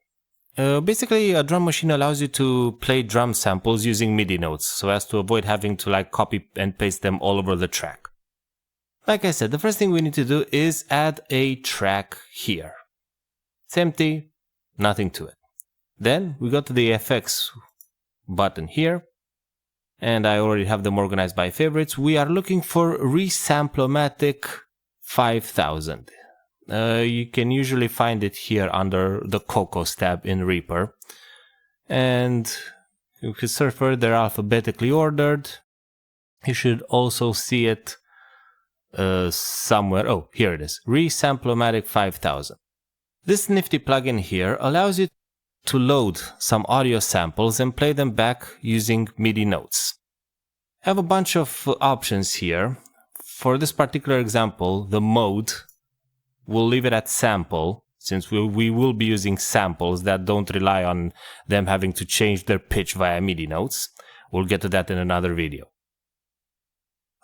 Basically, a drum machine allows you to play drum samples using MIDI notes, so as to avoid having to copy and paste them all over the track. Like I said, the first thing we need to do is add a track here. It's empty, nothing to it. Then we go to the FX button here, and I already have them organized by favorites. We are looking for Resamplomatic 5000. You can usually find it here under the Cocos tab in Reaper. And you can search for it, they're alphabetically ordered. You should also see it somewhere. Oh, here it is, Resamplomatic 5000. This nifty plugin here allows you to load some audio samples and play them back using MIDI notes. I have a bunch of options here. For this particular example, the mode, we'll leave it at sample, since we will be using samples that don't rely on them having to change their pitch via MIDI notes. We'll get to that in another video.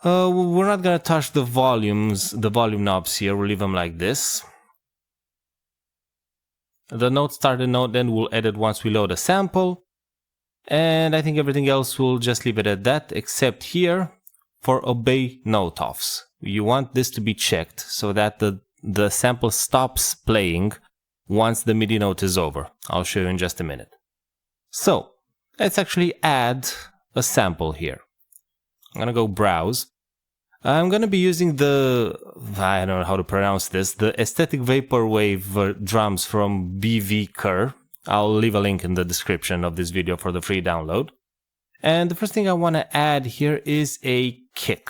We're not going to touch the volume knobs here, we'll leave them like this. The note started note, then we'll edit once we load a sample. And I think everything else we'll just leave it at that, except here for obey note offs. You want this to be checked so that the sample stops playing once the MIDI note is over. I'll show you in just a minute. So let's actually add a sample here. I'm gonna go browse. I'm gonna be using I don't know how to pronounce this, the Aesthetic Vaporwave drums from BV Kerr. I'll leave a link in the description of this video for the free download. And the first thing I want to add here is a kick.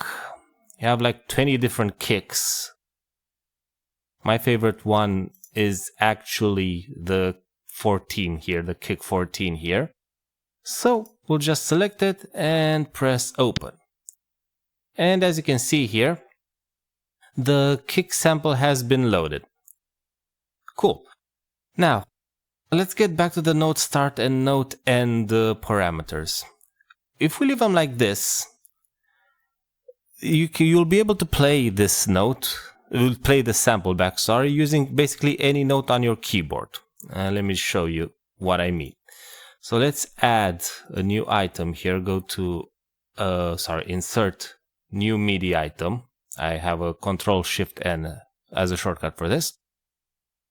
You have like 20 different kicks. My favorite one is actually the 14 here, the kick 14 here. So we'll just select it and press open. And as you can see here, the kick sample has been loaded. Cool. Now, let's get back to the note start and note end parameters. If we leave them like this, you'll be able to play this note, play the sample back, using basically any note on your keyboard. Let me show you what I mean. So let's add a new item here. Go to, insert new MIDI item. I have a Control-Shift-N as a shortcut for this.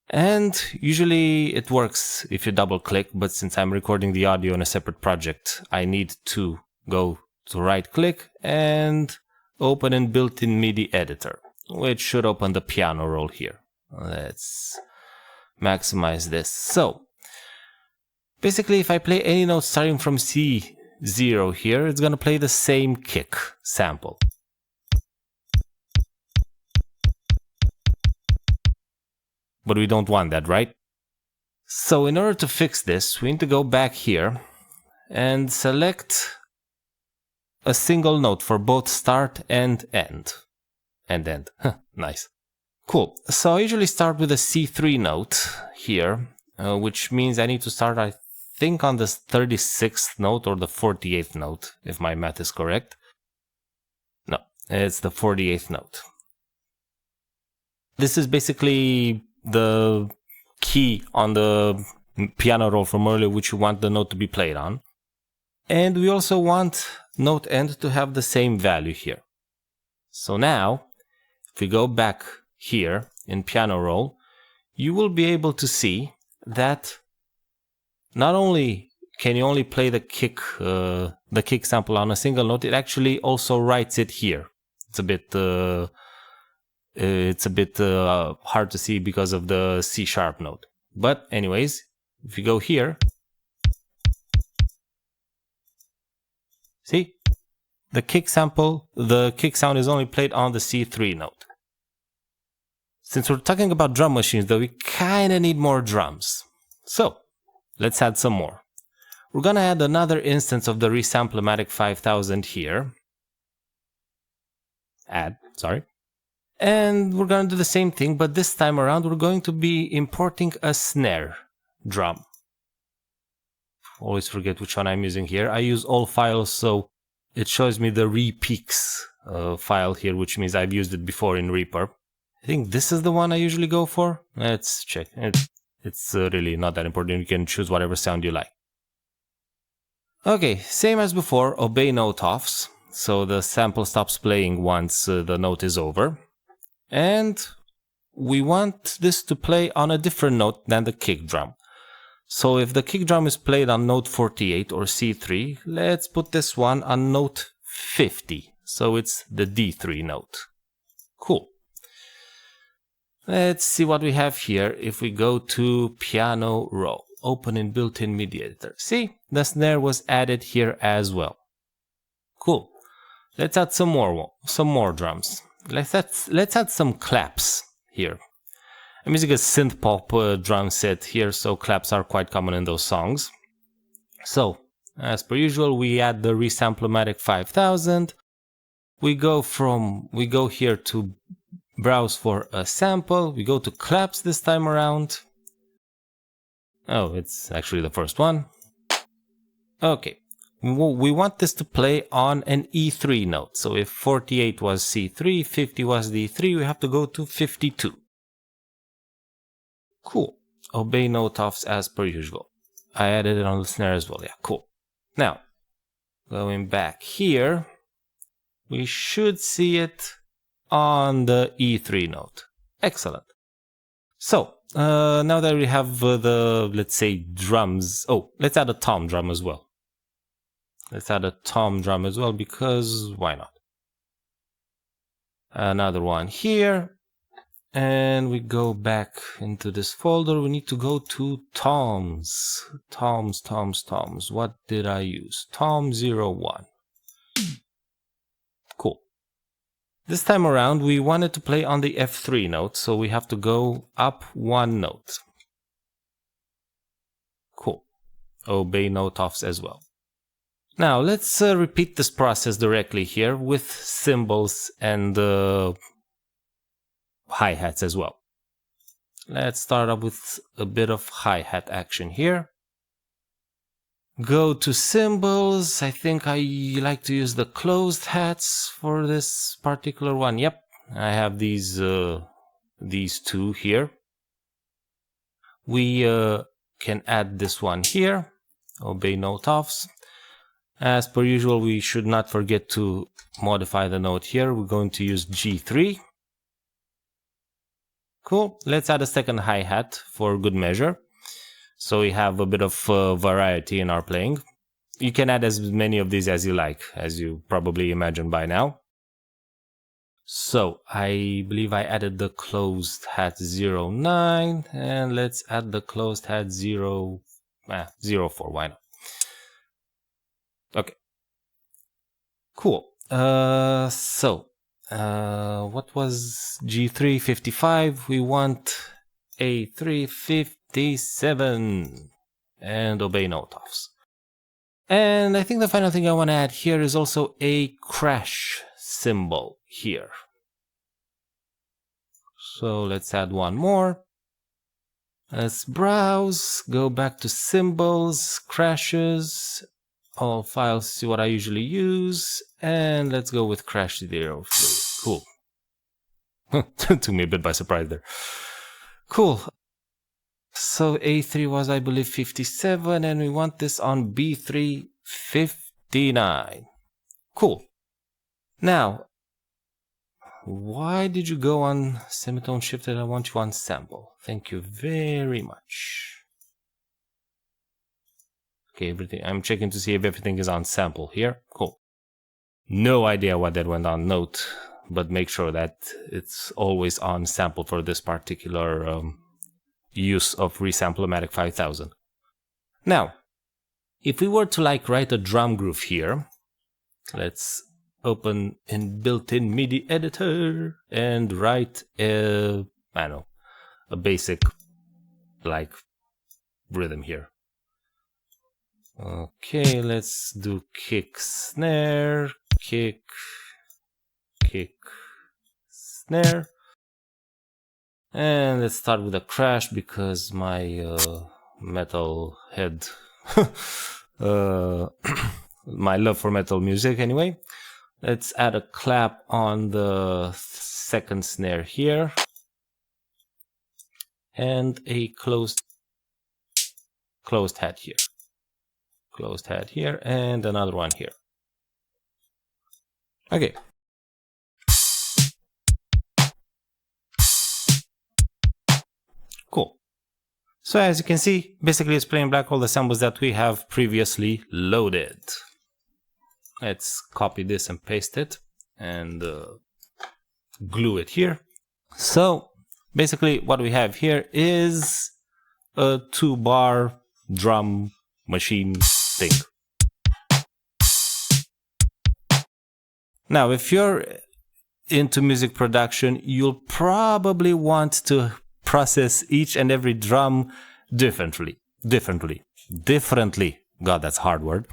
And usually it works if you double click, but since I'm recording the audio in a separate project, I need to go to right click and open in built-in MIDI editor, which should open the piano roll here. Let's maximize this. So basically, if I play any note starting from C0 here, it's going to play the same kick sample. But we don't want that, right? So in order to fix this, we need to go back here and select a single note for both start and end. And end. Nice. Cool. So I usually start with a C3 note here, which means I need to start, I think, on the 36th note or the 48th note, if my math is correct. No, it's the 48th note. This is basically the key on the piano roll from earlier, which you want the note to be played on. And we also want note end to have the same value here. So now, if we go back here in piano roll, you will be able to see that not only can you only play the kick sample on a single note, it actually also writes it here. It's a bit hard to see because of the C sharp note. But anyways, if you go here, see, the kick sound is only played on the C3 note. Since we're talking about drum machines though, we kinda need more drums. So let's add some more. We're gonna add another instance of the Resamplematic 5000 here. And we're going to do the same thing, but this time around we're going to be importing a snare drum. Always forget which one I'm using here. I use all files, so it shows me the repeaks file here, which means I've used it before in Reaper. I think this is the one I usually go for. Let's check. It's really not that important. You can choose whatever sound you like. Okay, same as before, obey note offs. So the sample stops playing once the note is over. And we want this to play on a different note than the kick drum. So if the kick drum is played on note 48 or C3, let's put this one on note 50. So it's the D3 note. Cool. Let's see what we have here. If we go to piano roll, open in built-in MIDI editor. See, the snare was added here as well. Cool. Let's add some more drums. Let's add some claps here. I'm using a synth pop drum set here, so claps are quite common in those songs. So, as per usual, we add the Resamplematic 5000. We go here to browse for a sample. We go to claps this time around. Oh, it's actually the first one. Okay. We want this to play on an E3 note. So if 48 was C3, 50 was D3, we have to go to 52. Cool. Obey note offs as per usual. I added it on the snare as well. Yeah, cool. Now, going back here, we should see it on the E3 note. Excellent. So, now that we have let's say, drums. Oh, let's add a tom drum as well. Let's add a tom drum as well, because why not? Another one here. And we go back into this folder. We need to go to toms. Toms. What did I use? Tom01. Cool. This time around, we wanted to play on the F3 note, so we have to go up one note. Cool. Obey note offs as well. Now, let's repeat this process directly here with cymbals and hi-hats as well. Let's start up with a bit of hi-hat action here. Go to cymbals. I think I like to use the closed hats for this particular one. Yep, I have these two here. We can add this one here. Obey note offs. As per usual, we should not forget to modify the note here. We're going to use G3. Cool. Let's add a second hi-hat for good measure, so we have a bit of variety in our playing. You can add as many of these as you like, as you probably imagine by now. So I believe I added the closed hat 09, and let's add the closed hat 04. Why not? Okay. Cool. What was G355? We want A357 and obey note offs. And I think the final thing I want to add here is also a crash symbol here. So let's add one more. Let's browse, go back to cymbals, crashes, all files, see what I usually use, and let's go with crash 03. Cool. Took me a bit by surprise there. Cool. So A3 was, I believe, 57, and we want this on B3 59. Cool. Now, why did you go on semitone shifted? I want you on sample. Thank you very much. Okay, everything. I'm checking to see if everything is on sample here. Cool. No idea what that went on note, but make sure that it's always on sample for this particular use of Resample-O-Matic 5000. Now, if we were to write a drum groove here, let's open in built-in MIDI editor and write a basic rhythm here. Okay, let's do kick, snare, kick, snare. And let's start with a crash because my metal head, my love for metal music anyway. Let's add a clap on the second snare here. And a closed hat here. Closed hat here and another one here. Okay. Cool. So as you can see, basically it's playing back all the samples that we have previously loaded. Let's copy this and paste it and glue it here. So basically what we have here is a 2-bar drum machine thing. Now, if you're into music production, you'll probably want to process each and every drum differently. God, that's a hard word.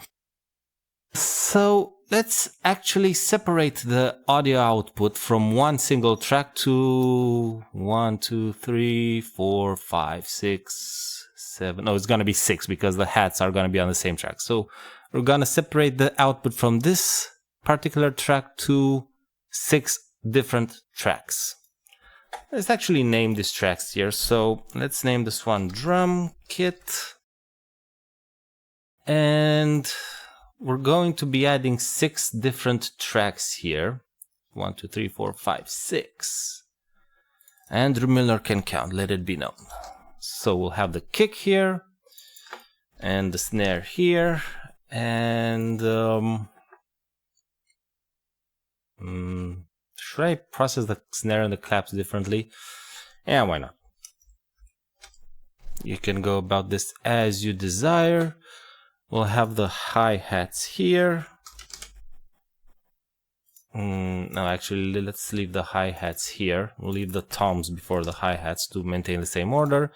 So let's actually separate the audio output from one single track to 1, 2, 3, 4, 5, 6, 7. No, it's going to be 6 because the hats are going to be on the same track. So we're going to separate the output from this particular track to 6 different tracks. Let's actually name these tracks here. So let's name this one Drum Kit. And we're going to be adding 6 different tracks here. 1, 2, 3, 4, 5, 6. Andrew Miller can count, let it be known. So we'll have the kick here, and the snare here, and should I process the snare and the claps differently? Yeah, why not? You can go about this as you desire. We'll have the hi-hats here. No, actually, let's leave the hi-hats here. We'll leave the toms before the hi-hats to maintain the same order.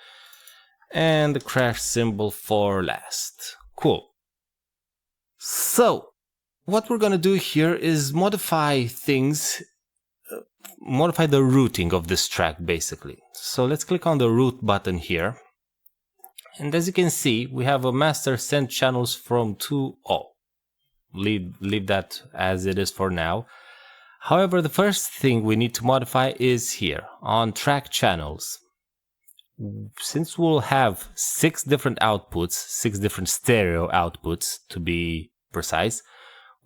And the crash cymbal for last. Cool. So, what we're gonna do here is modify things, modify the routing of this track, basically. So let's click on the root button here. And as you can see, we have a master send channels from to all. Leave that as it is for now. However, the first thing we need to modify is here on track channels. Since we'll have 6 different outputs, 6 different stereo outputs to be precise,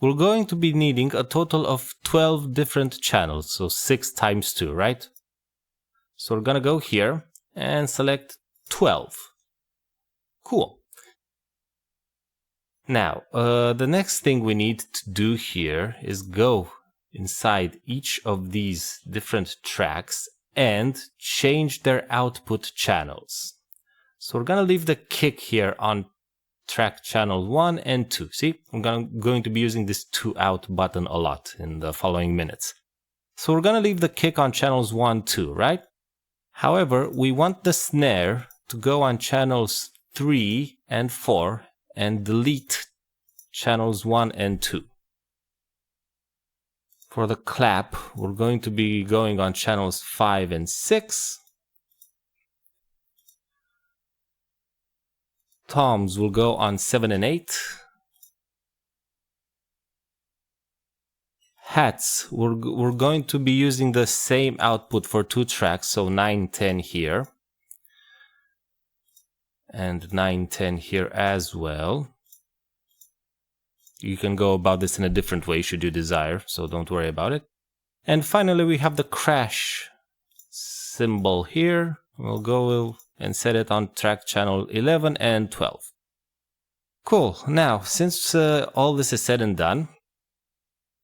we're going to be needing a total of 12 different channels, so 6 times 2, right? So we're gonna go here and select 12. Cool. Now, the next thing we need to do here is go inside each of these different tracks and change their output channels. So we're gonna leave the kick here on track channel 1 and 2. See, I'm going to be using this 2 out button a lot in the following minutes. So we're gonna leave the kick on channels 1, 2, right? However, we want the snare to go on channels 3 and 4 and delete channels 1 and 2. For the clap, we're going to be going on channels 5 and 6. Toms will go on 7 and 8. Hats, we're going to be using the same output for 2 tracks, so 9, 10 here. And 9, 10 here as well. You can go about this in a different way should you desire, so don't worry about it. And finally, we have the crash cymbal here. We'll go and set it on track channel 11 and 12. Cool. Now, since all this is said and done,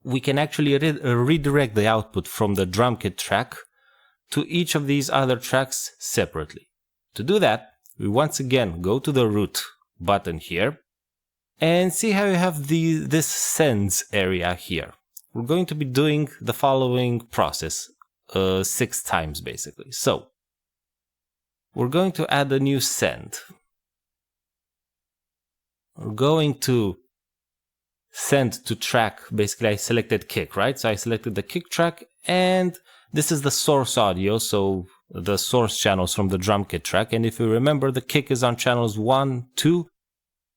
we can actually redirect the output from the drum kit track to each of these other tracks separately. To do that, we once again go to the root button here and see how you have this sends area here. We're going to be doing the following process 6 times basically. So we're going to add a new send. We're going to send to track, basically I selected kick, right? So I selected the kick track and this is the source audio, so the source channels from the drum kit track. And if you remember, the kick is on channels 1, 2,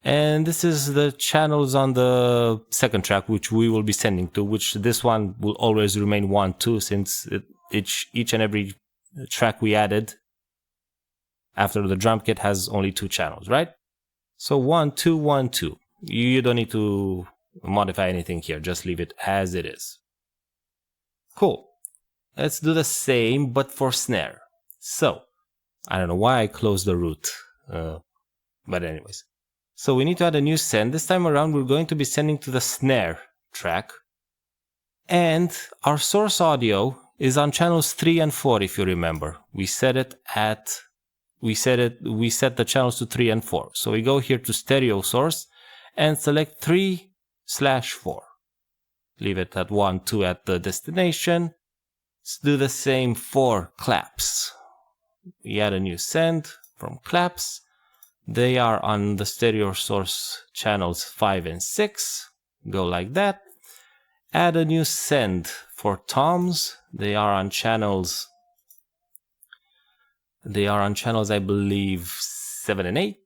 and this is the channels on the second track, which we will be sending to, which this one will always remain 1, 2, since each and every track we added after the drum kit has only 2 channels, right? So 1, 2, 1, 2. You don't need to modify anything here, just leave it as it is. Cool. Let's do the same, but for snare. So, I don't know why I closed the root, but anyways. So we need to add a new send. This time around, we're going to be sending to the snare track. And our source audio is on channels 3 and 4, if you remember. We set the channels to 3 and 4. So we go here to stereo source and select 3/4. Leave it at 1, 2 at the destination. Let's do the same for claps. We add a new send from claps. They are on the stereo source channels 5 and 6. Go like that. Add a new send for toms. They are on channels, I believe, 7 and 8.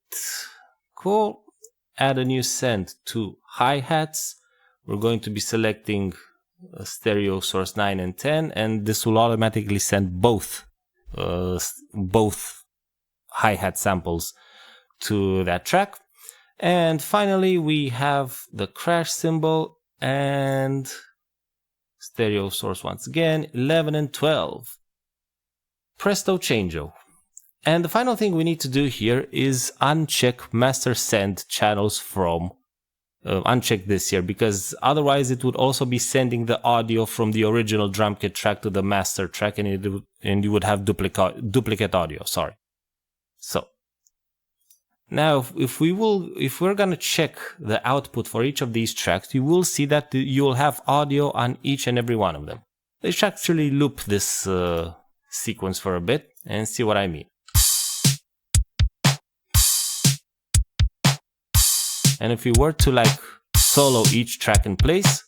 Cool. Add a new send to hi-hats. We're going to be selecting stereo source 9 and 10, and this will automatically send both hi-hat samples to that track. And finally, we have the crash cymbal and stereo source once again, 11 and 12. Presto changeo. And the final thing we need to do here is uncheck master send channels from uncheck this here, because otherwise it would also be sending the audio from the original drum kit track to the master track, and you would have duplicate audio. Sorry. So now if we're gonna check the output for each of these tracks, you will see that you'll have audio on each and every one of them. Let's actually loop this sequence for a bit and see what I mean. And if we were to like solo each track in place,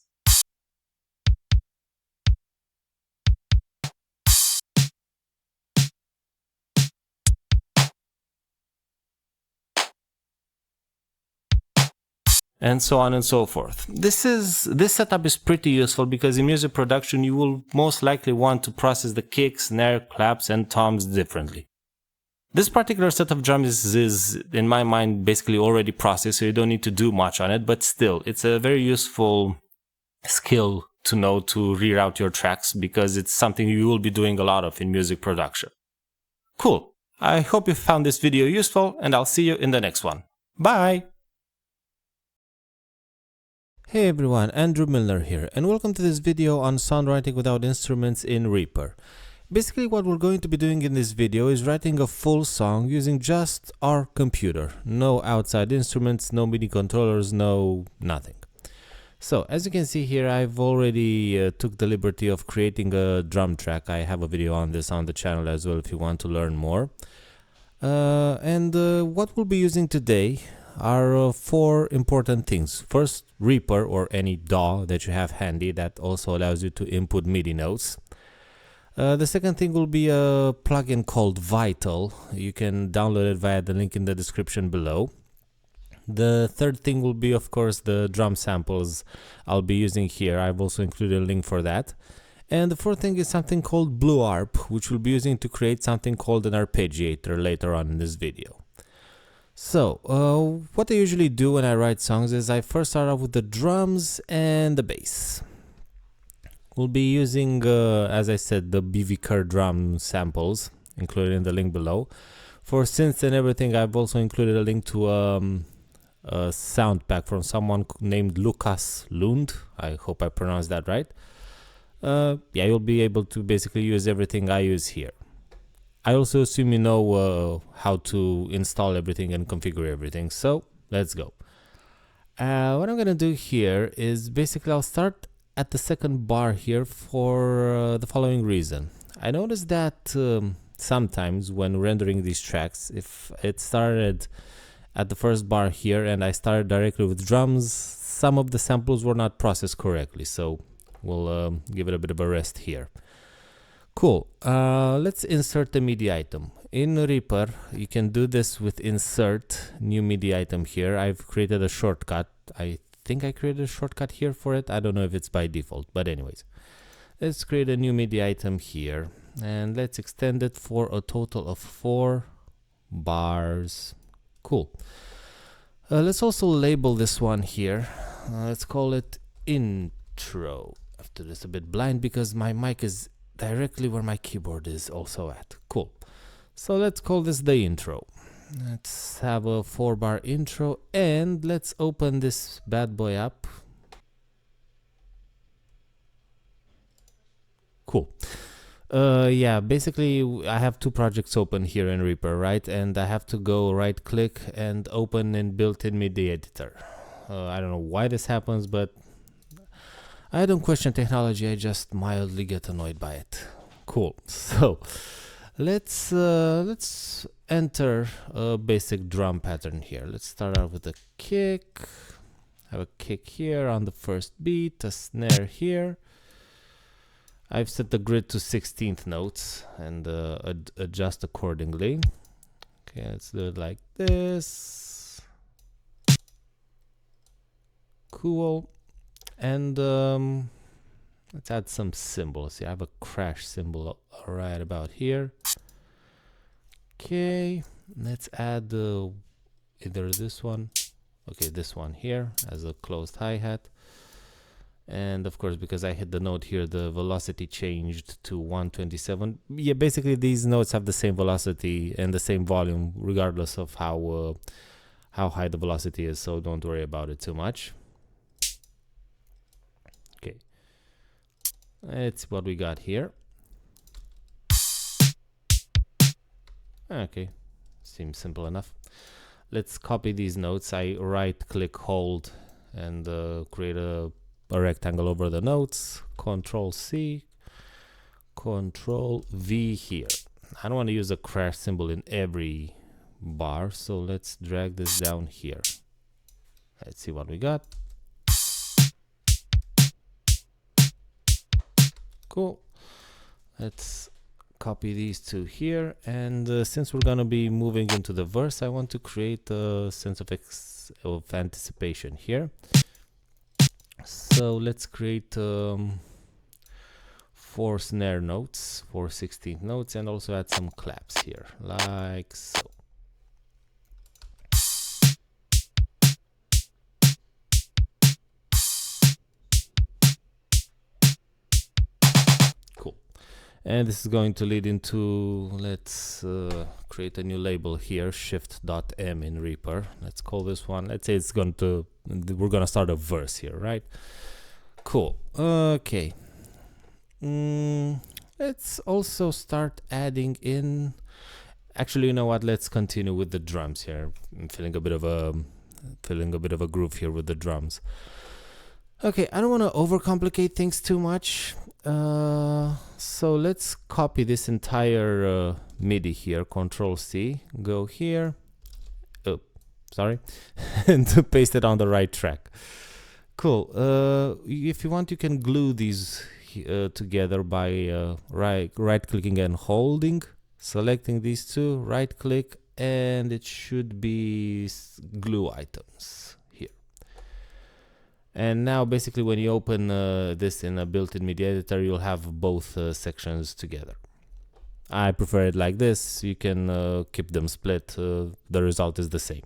and so on and so forth. This setup is pretty useful because in music production you will most likely want to process the kicks, snare, claps, and toms differently. This particular set of drums is, in my mind, basically already processed, so you don't need to do much on it, but still, it's a very useful skill to know to reroute your tracks, because it's something you will be doing a lot of in music production. Cool. I hope you found this video useful, and I'll see you in the next one. Bye! Hey everyone, Andrew Milner here, and welcome to this video on songwriting without instruments in Reaper. Basically what we're going to be doing in this video is writing a full song using just our computer. No outside instruments, no MIDI controllers, no nothing. So as you can see here, I've already took the liberty of creating a drum track. I have a video on this on the channel as well if you want to learn more. What we'll be using today are four important things. First, Reaper, or any DAW that you have handy that also allows you to input MIDI notes. The second thing will be a plugin called Vital. You can download it via the link in the description below. The third thing will be, of course, the drum samples I'll be using here. I've also included a link for that. And the fourth thing is something called Blue Arp, which we'll be using to create something called an arpeggiator later on in this video. So, what I usually do when I write songs is I first start off with the drums and the bass. We'll be using, as I said, the BV Kerr drum samples, included in the link below. For synths and everything, I've also included a link to a sound pack from someone named Lukas Lund. I hope I pronounced that right. Yeah, you'll be able to basically use everything I use here. I also assume you know how to install everything and configure everything, so let's go. What I'm gonna do here is basically I'll start at the second bar here for the following reason. I noticed that sometimes when rendering these tracks, if it started at the first bar here and I started directly with drums, some of the samples were not processed correctly, so we'll give it a bit of a rest here. Cool. Let's insert a MIDI item. In Reaper, you can do this with insert new MIDI item here. I've created a shortcut. I think I created a shortcut here for it. I don't know if it's by default, but anyways. Let's create a new MIDI item here and let's extend it for a total of 4 bars. Cool. Let's also label this one here. Let's call it intro. I have to do this a bit blind because my mic is directly where my keyboard is also at. Cool. So let's call this the intro. Let's have a 4-bar intro and let's open this bad boy up. Cool. Yeah, basically I have 2 projects open here in Reaper, right? And I have to go right click and open in built-in MIDI editor. I don't know why this happens, but I don't question technology, I just mildly get annoyed by it. Cool. So let's enter a basic drum pattern here. Let's start out with a kick. Have a kick here on the first beat, a snare here. I've set the grid to 16th notes and adjust accordingly. Okay, let's do it like this. Cool. And let's add some symbols. Yeah, I have a crash symbol right about here. Okay, let's add either this one. Okay, this one here as a closed hi-hat. And of course, because I hit the note here, the velocity changed to 127. Yeah, basically these notes have the same velocity and the same volume regardless of how high the velocity is, so don't worry about it too much. Let's see what we got here. Okay, seems simple enough. Let's copy these notes. I right click, hold, and create a rectangle over the notes. Control C, Control V here. I don't want to use a crash symbol in every bar, so let's drag this down here. Let's see what we got. Cool. Let's copy these two here, and since we're gonna be moving into the verse, I want to create a sense of anticipation here. So let's create 4 snare notes, 4 16th notes, and also add some claps here, like so. Cool. And this is going to lead into, let's create a new label here, shift.m in Reaper. Let's call this one, let's say it's going to, we're going to start a verse here, right? Cool. Okay. Let's also start adding in, actually, you know what, let's continue with the drums here. I'm feeling a bit of a groove here with the drums. Okay, I don't want to overcomplicate things too much. So let's copy this entire MIDI here, Control C, go here, and to paste it on the right track. Cool. If you want, you can glue these together by right clicking and holding, selecting these two, right click, and it should be glue items here. And now basically when you open this in a built-in media editor, you'll have both sections together. I prefer it like this. You can keep them split. The result is the same.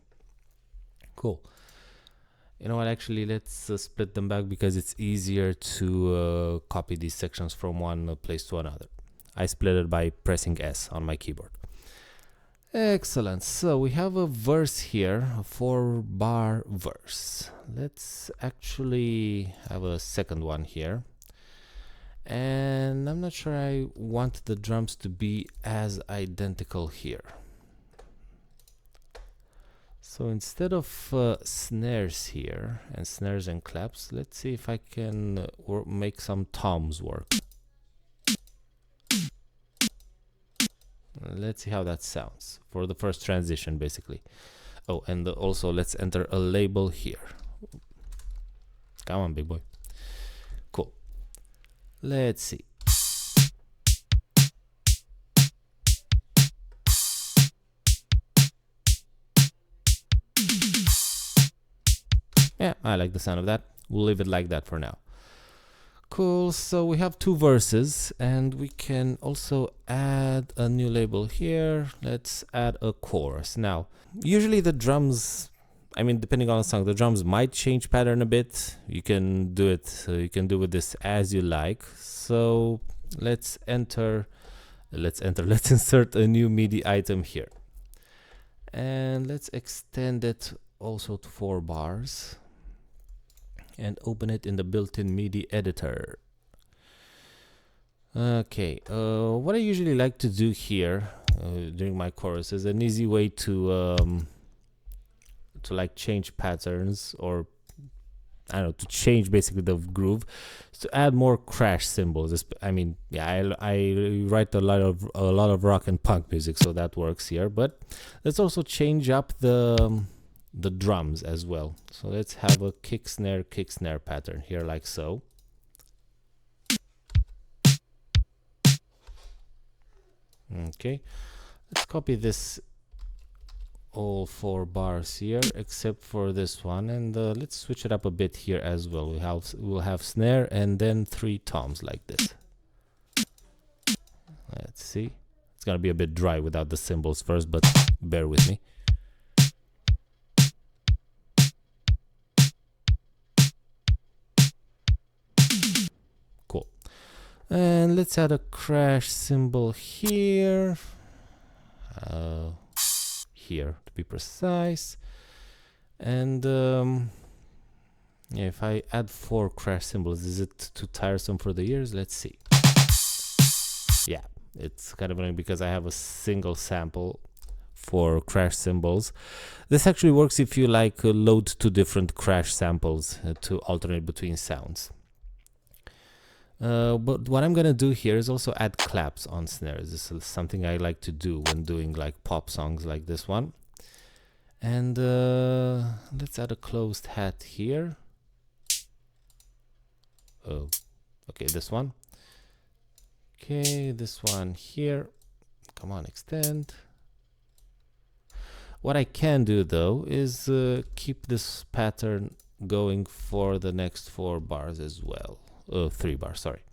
Cool. You know what, actually let's split them back because it's easier to copy these sections from one place to another. I split it by pressing S on my keyboard. Excellent. So we have a verse here, a 4-bar verse. Let's actually have a second one here. And I'm not sure I want the drums to be as identical here. So instead of snares here, and snares and claps, let's see if I can make some toms work. Let's see how that sounds for the first transition, basically. Oh, and also let's enter a label here. Come on, big boy. Cool. Let's see. Yeah, I like the sound of that. We'll leave it like that for now. Cool, so we have 2 verses, and we can also add a new label here. Let's add a chorus. Now, usually the drums, I mean, depending on the song, the drums might change pattern a bit. You can do it, you can do with this as you like. So let's insert a new MIDI item here. And let's extend it also to 4 bars. And open it in the built-in MIDI editor. Okay, what I usually like to do here during my chorus is an easy way to like change patterns, or I don't know, to change basically the groove, is to add more crash cymbals. I mean, yeah, I write a lot of rock and punk music, so that works here. But let's also change up the drums as well. So let's have a kick snare pattern here, like so. Okay, let's copy this all 4 bars here except for this one, and let's switch it up a bit here as well. We'll have snare and then 3 toms like this. Let's see, it's gonna be a bit dry without the cymbals first, but bear with me. And let's add a crash cymbal here, here to be precise, and Yeah, if I add 4 crash cymbals, is it too tiresome for the ears? Let's see. Yeah, it's kind of annoying because I have a single sample for crash cymbals. This actually works if you like load 2 different crash samples to alternate between sounds. But what I'm gonna do here is also add claps on snares. This is something I like to do when doing like pop songs like this one. And let's add a closed hat here. Oh, okay, this one. Okay, this one here. Come on, extend. What I can do though is keep this pattern going for the next 4 bars as well. 3 bars, sorry.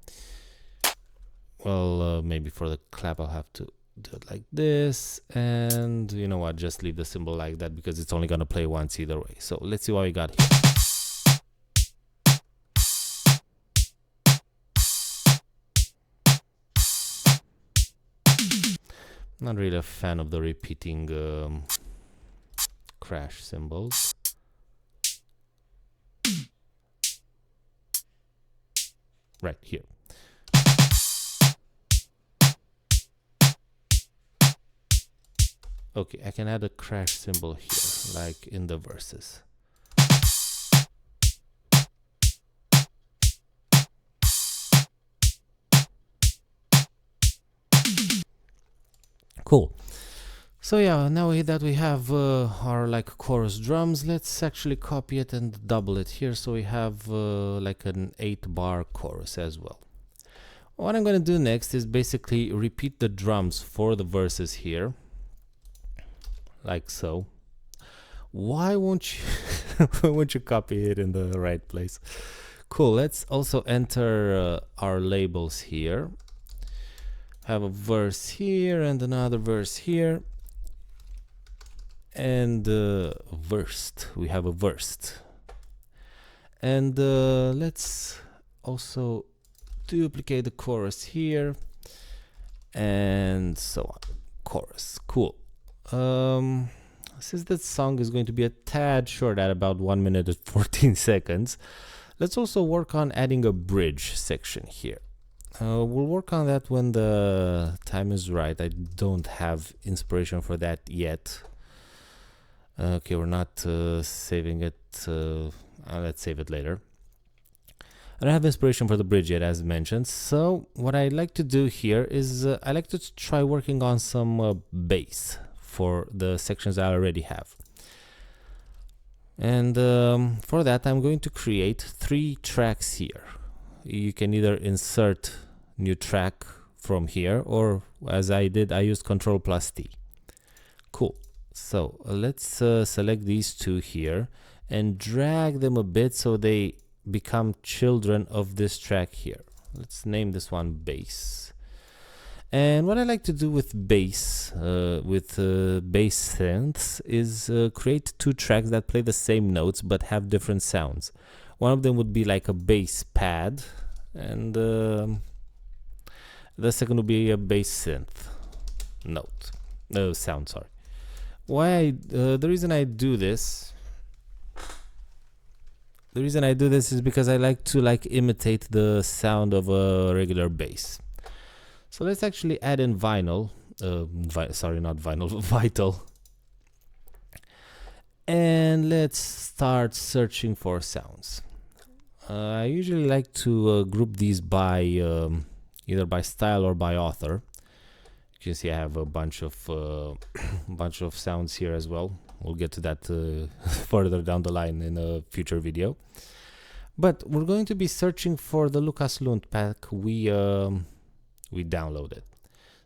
Well, maybe for the clap I'll have to do it like this, and you know what, just leave the symbol like that because it's only gonna play once either way. So let's see what we got here. Not really a fan of the repeating crash cymbals. Right here. Okay, I can add a crash cymbal here, like in the verses. Cool. So yeah, now that we have our like chorus drums, let's actually copy it and double it here so we have like an 8-bar chorus as well. What I'm gonna do next is basically repeat the drums for the verses here, like so. Why won't you why won't you copy it in the right place? Cool. Let's also enter our labels here. Have a verse here and another verse here, and versed. We have a versed, and let's also duplicate the chorus here, and so on. Chorus. Cool. Since this song is going to be a tad short at about 1 minute and 14 seconds, let's also work on adding a bridge section here. We'll work on that when the time is right. I don't have inspiration for that yet. Okay, we're not saving it. Let's save it later. I don't have inspiration for the bridge yet, as mentioned. So what I like to do here is I like to try working on some bass for the sections I already have. And for that, I'm going to create 3 tracks here. You can either insert new track from here, or as I did, I used Ctrl+T. Cool. So let's select these 2 here and drag them a bit so they become children of this track here. Let's name this one bass. And what I like to do with bass, bass synths, is create 2 tracks that play the same notes but have different sounds. One of them would be like a bass pad, and the second would be a bass synth sound. Sorry. The reason I do this is because I like to imitate the sound of a regular bass. So let's actually add in vinyl. Sorry, not vinyl, Vital. And let's start searching for sounds. I usually like to group these by either by style or by author. You can see I have a bunch of sounds here as well. We'll get to that further down the line in a future video. But we're going to be searching for the Lucas Lund pack we downloaded.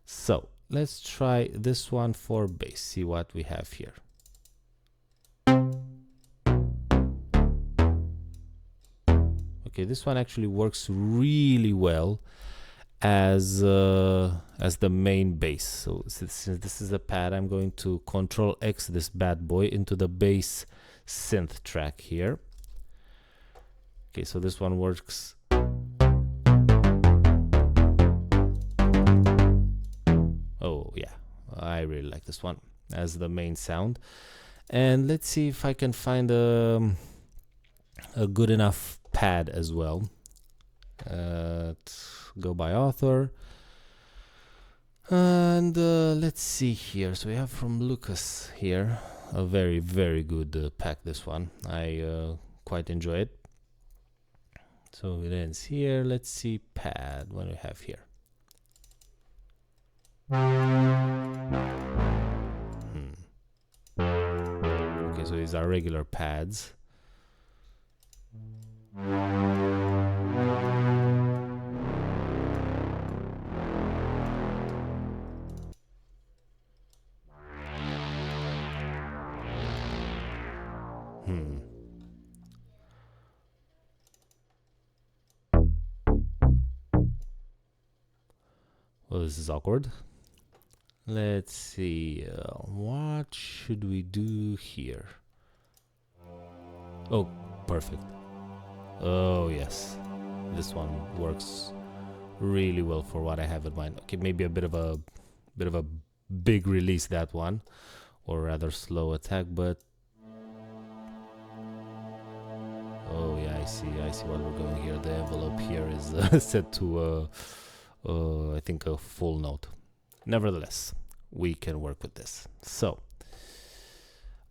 So let's try this one for bass. See what we have here. Okay, this one actually works really well as the main bass. So since this is a pad, I'm going to Ctrl+X this bad boy into the bass synth track here. Okay, so this one works. Oh yeah, I really like this one as the main sound. And let's see if I can find a good enough pad as well. Let's go by author. And let's see here. So we have from Lucas here a very, very good pack, this one. I quite enjoy it. So it ends here. Let's see pad. What do we have here? Okay, so these are regular pads. Well, this is awkward. Let's see. What should we do here? Oh, perfect. Oh, yes. This one works really well for what I have in mind. Okay, maybe a bit of a big release, that one, or rather slow attack, but oh yeah, I see what we're going here. The envelope here is set to I think a full note. Nevertheless, we can work with this. So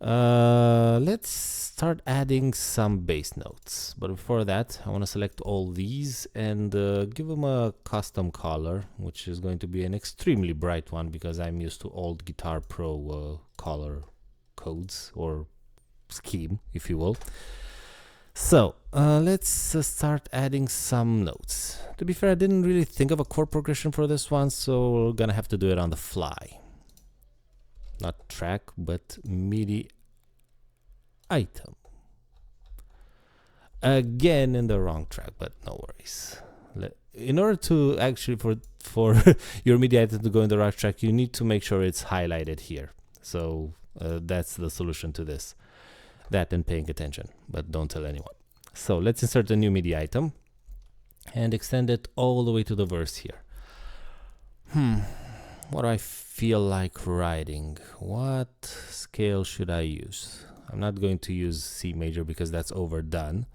let's start adding some bass notes, but before that I want to select all these and give them a custom color, which is going to be an extremely bright one because I'm used to old Guitar Pro color codes or scheme, if you will. So let's start adding some notes. To be fair, I didn't really think of a chord progression for this one, so we're gonna have to do it on the fly. Not track, but MIDI item. Again in the wrong track, but no worries. In order to actually for your MIDI item to go in the right track, you need to make sure it's highlighted here. So that's the solution to this. That and paying attention, but don't tell anyone. So let's insert a new MIDI item and extend it all the way to the verse here. What do I feel like writing? What scale should I use? I'm not going to use C major because that's overdone.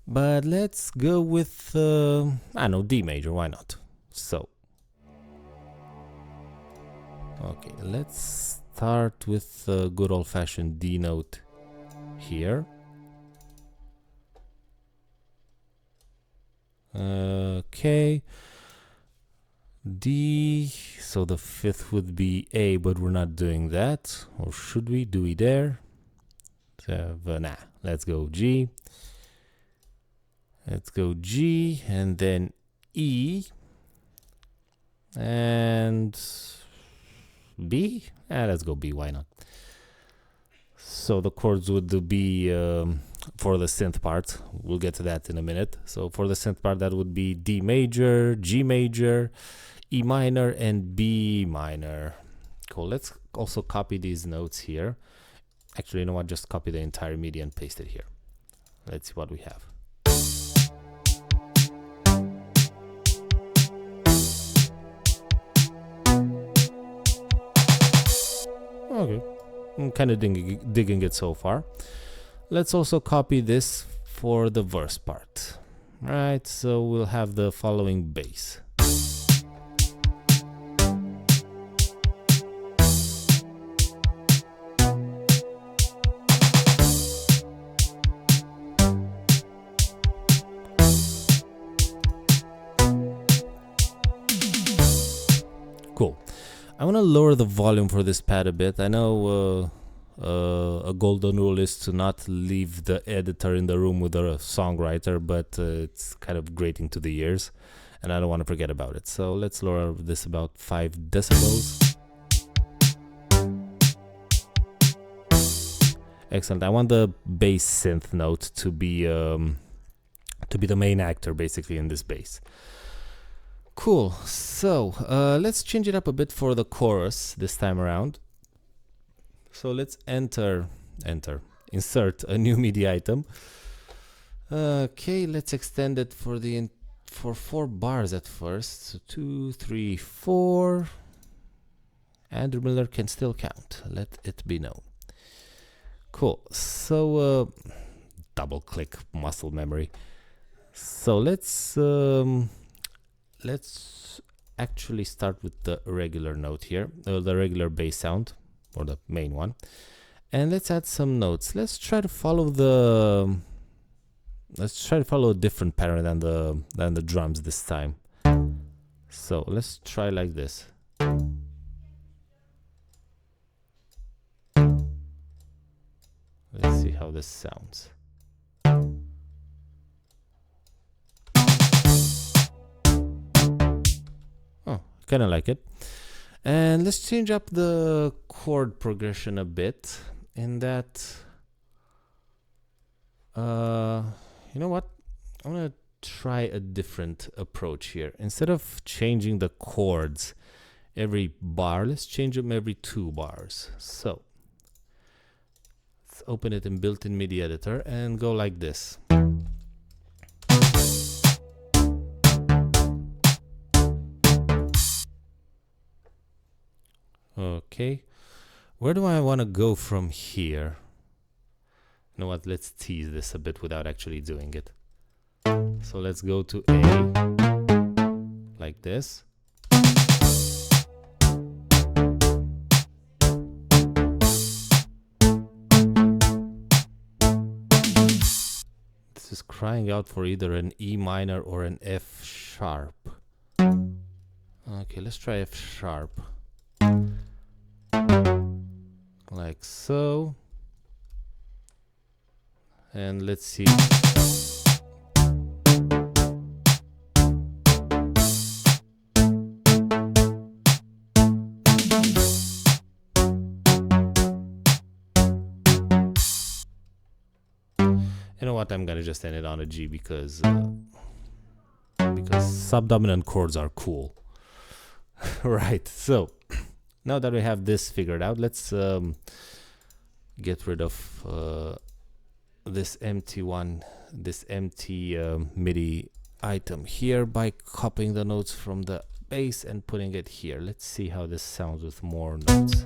But let's go with, I don't know, D major, why not? So, okay, let's start with a good old-fashioned D note here. Okay, D, so the fifth would be A, but we're not doing that. Or should we? Do we dare? Nah, let's go G. Let's go G and then E and B. Let's go B, why not? So the chords would be for the synth part. We'll get to that in a minute. So for the synth part, that would be D major, G major, E minor, and B minor. Cool. Let's also copy these notes here. Actually, you know what? Just copy the entire MIDI and paste it here. Let's see what we have. Okay, I'm kind of digging it so far. Let's also copy this for the verse part. Right, so we'll have the following bass. Cool. I want to lower the volume for this pad a bit. I know a golden rule is to not leave the editor in the room with a songwriter, but it's kind of grating to the ears, and I don't want to forget about it. So let's lower this about 5 decibels. Excellent. I want the bass synth note to be the main actor basically in this bass. Cool. So let's change it up a bit for the chorus this time around. So let's insert a new MIDI item. Okay, let's extend it for 4 bars at first. So 2, 3, 4. Andrew Miller can still count. Let it be known. Cool. So double click muscle memory. So let's actually start with the regular note here, the regular bass sound, or the main one, and let's add some notes. Let's try to follow a different pattern than the drums this time. So let's try like this. Let's see how this sounds. Oh, kind of like it. And let's change up the chord progression a bit in that, you know what? I'm gonna try a different approach here. Instead of changing the chords every bar, let's change them every 2 bars. So let's open it in built-in MIDI editor and go like this. Okay, where do I want to go from here? You know what, let's tease this a bit without actually doing it. So let's go to A, like this. This is crying out for either an E minor or an F sharp. Okay, let's try F sharp. Like so. And let's see. You know what? I'm gonna just end it on a G because subdominant chords are cool. Right. So now that we have this figured out, let's get rid of this empty MIDI item here by copying the notes from the bass and putting it here. Let's see how this sounds with more notes.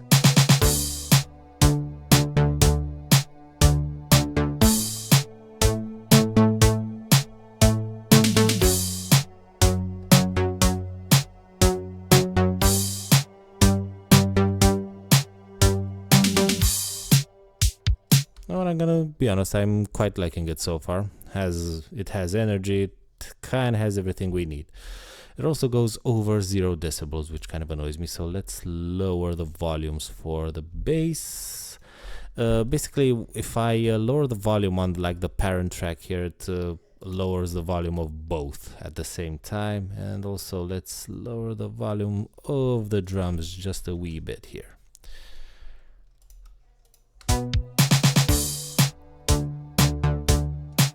I'm gonna be honest, I'm quite liking it so far. It has energy, it kind of has everything we need. It also goes over 0 decibels, which kind of annoys me, so let's lower the volumes for the bass. Basically, if I lower the volume on like the parent track here, it lowers the volume of both at the same time. And also let's lower the volume of the drums just a wee bit here.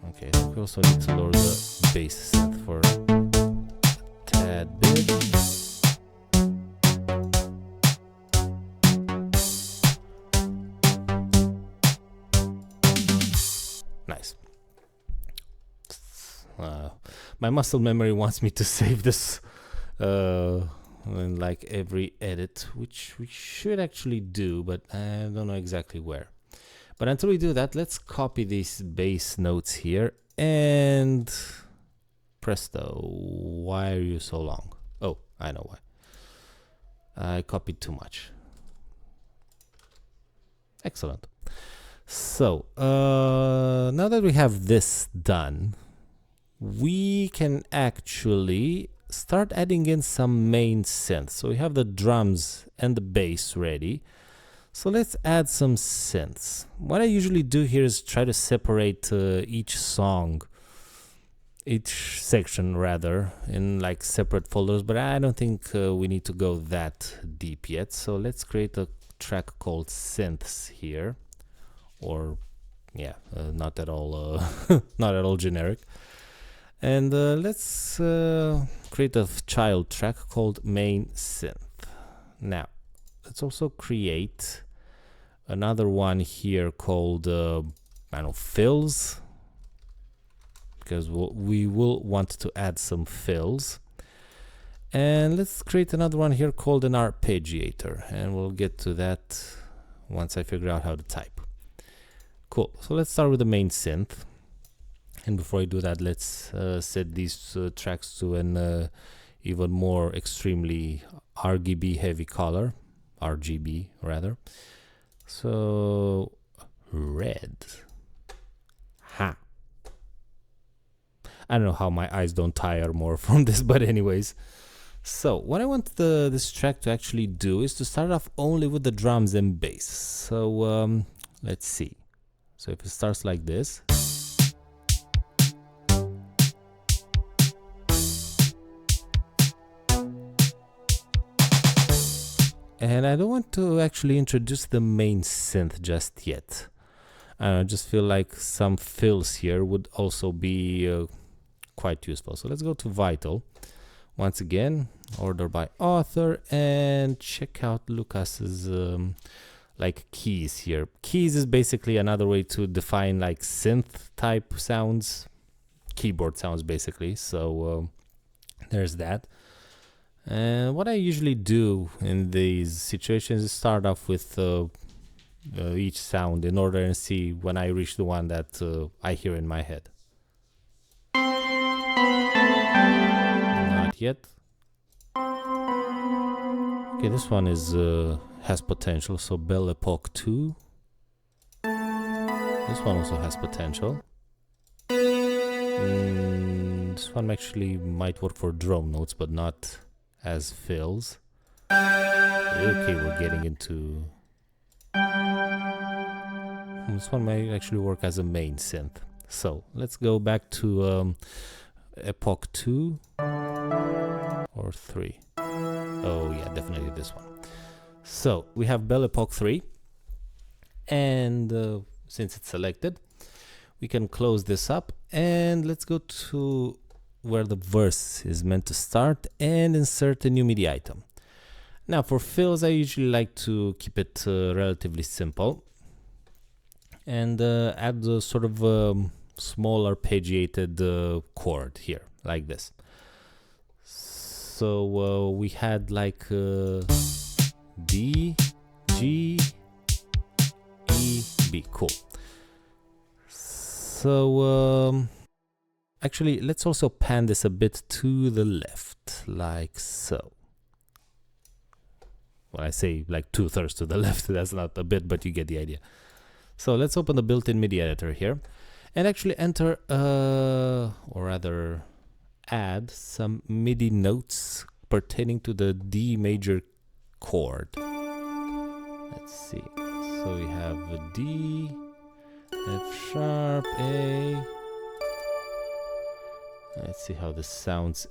Okay, we also need to lower the bass synth for a tad bit. Nice. My muscle memory wants me to save this in like every edit, which we should actually do, but I don't know exactly where. But until we do that, let's copy these bass notes here and presto. Why are you so long? Oh, I know why. I copied too much. Excellent. So now that we have this done, we can actually start adding in some main synths. So we have the drums and the bass ready. So let's add some synths. What I usually do here is try to separate each section rather, in like separate folders, but I don't think we need to go that deep yet. So let's create a track called synths here, or yeah, not at all not at all generic. And let's create a child track called main synth. Now let's also create another one here called I don't know, fills, because we will want to add some fills. And let's create another one here called an arpeggiator, and we'll get to that once I figure out how to type. Cool. So let's start with the main synth. And before I do that, let's set these tracks to an even more extremely RGB heavy color, RGB rather. So red. Ha. I don't know how my eyes don't tire more from this, but anyways. So what I want this track to actually do is to start off only with the drums and bass. So let's see. So if it starts like this. And I don't want to actually introduce the main synth just yet. I just feel like some fills here would also be quite useful. So let's go to Vital. Once again, order by author, and check out Lucas's like keys here. Keys is basically another way to define like synth type sounds, keyboard sounds basically. So there's that. And what I usually do in these situations is start off with each sound in order and see when I reach the one that I hear in my head. Not yet. Okay, this one is has potential. So Belle Epoque 2. This one also has potential. This one actually might work for drone notes, but not as fills. Okay, we're getting into... This one might actually work as a main synth. So let's go back to Epoch 2 or 3. Oh yeah, definitely this one. So we have Belle Epoque 3, and since it's selected, we can close this up, and let's go to where the verse is meant to start and insert a new MIDI item. Now for fills, I usually like to keep it relatively simple and add a sort of small arpeggiated chord here, like this. So we had like D, G, E, B. Cool. So actually, let's also pan this a bit to the left, like so. Well, I say like 2/3 to the left, that's not a bit, but you get the idea. So let's open the built-in MIDI editor here and actually enter, or rather add some MIDI notes pertaining to the D major chord. Let's see. So we have a D, F sharp, A. Let's see how this sounds.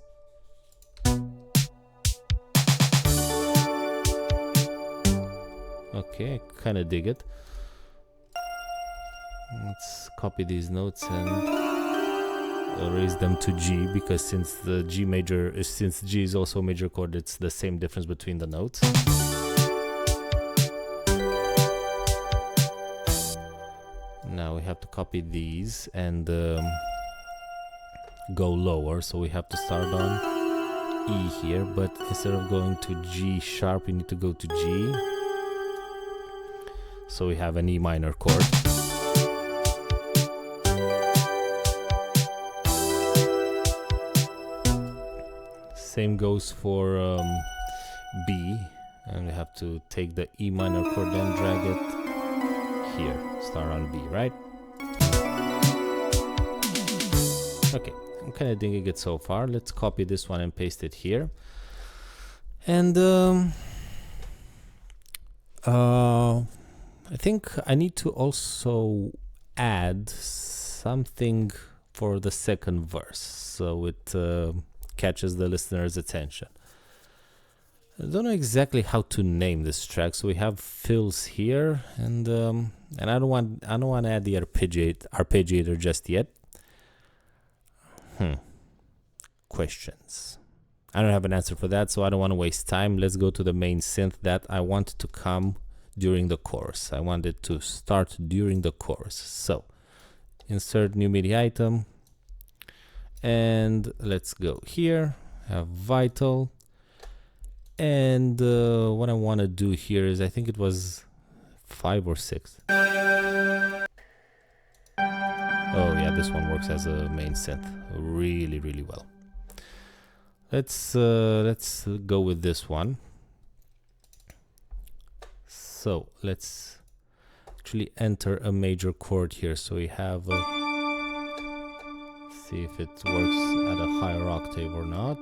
Okay, I kind of dig it. Let's copy these notes and raise them to G, because since the G major is, since G is also a major chord, it's the same difference between the notes. Now we have to copy these and go lower, so we have to start on E here, but instead of going to G sharp, we need to go to G. So we have an E minor chord. Same goes for B, and we have to take the E minor chord and drag it here. Start on B, right? Okay, I'm kind of digging it so far. Let's copy this one and paste it here. And I think I need to also add something for the second verse, so it catches the listener's attention. I don't know exactly how to name this track, so we have fills here, and I don't want to add the arpeggiator just yet. Questions. I don't have an answer for that, so I don't want to waste time. Let's go to the main synth that I want to come during the chorus. I want it to start during the chorus. So insert new MIDI item, and let's go here. Have Vital, and what I want to do here is, I think it was 5 or 6. Oh yeah, this one works as a main synth really, really well. Let's go with this one. So let's actually enter a major chord here. So we have see if it works at a higher octave or not.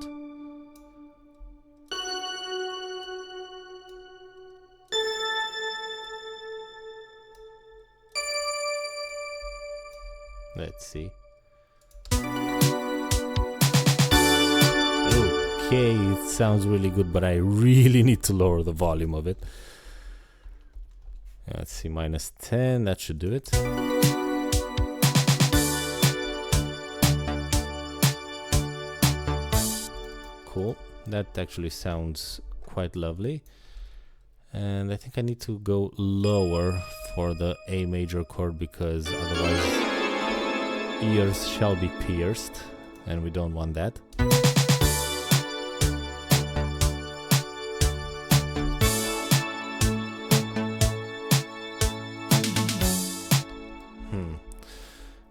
Let's see. Okay, it sounds really good, but I really need to lower the volume of it. Let's see, -10, that should do it. Cool, that actually sounds quite lovely. And I think I need to go lower for the A major chord because otherwise ears shall be pierced, and we don't want that.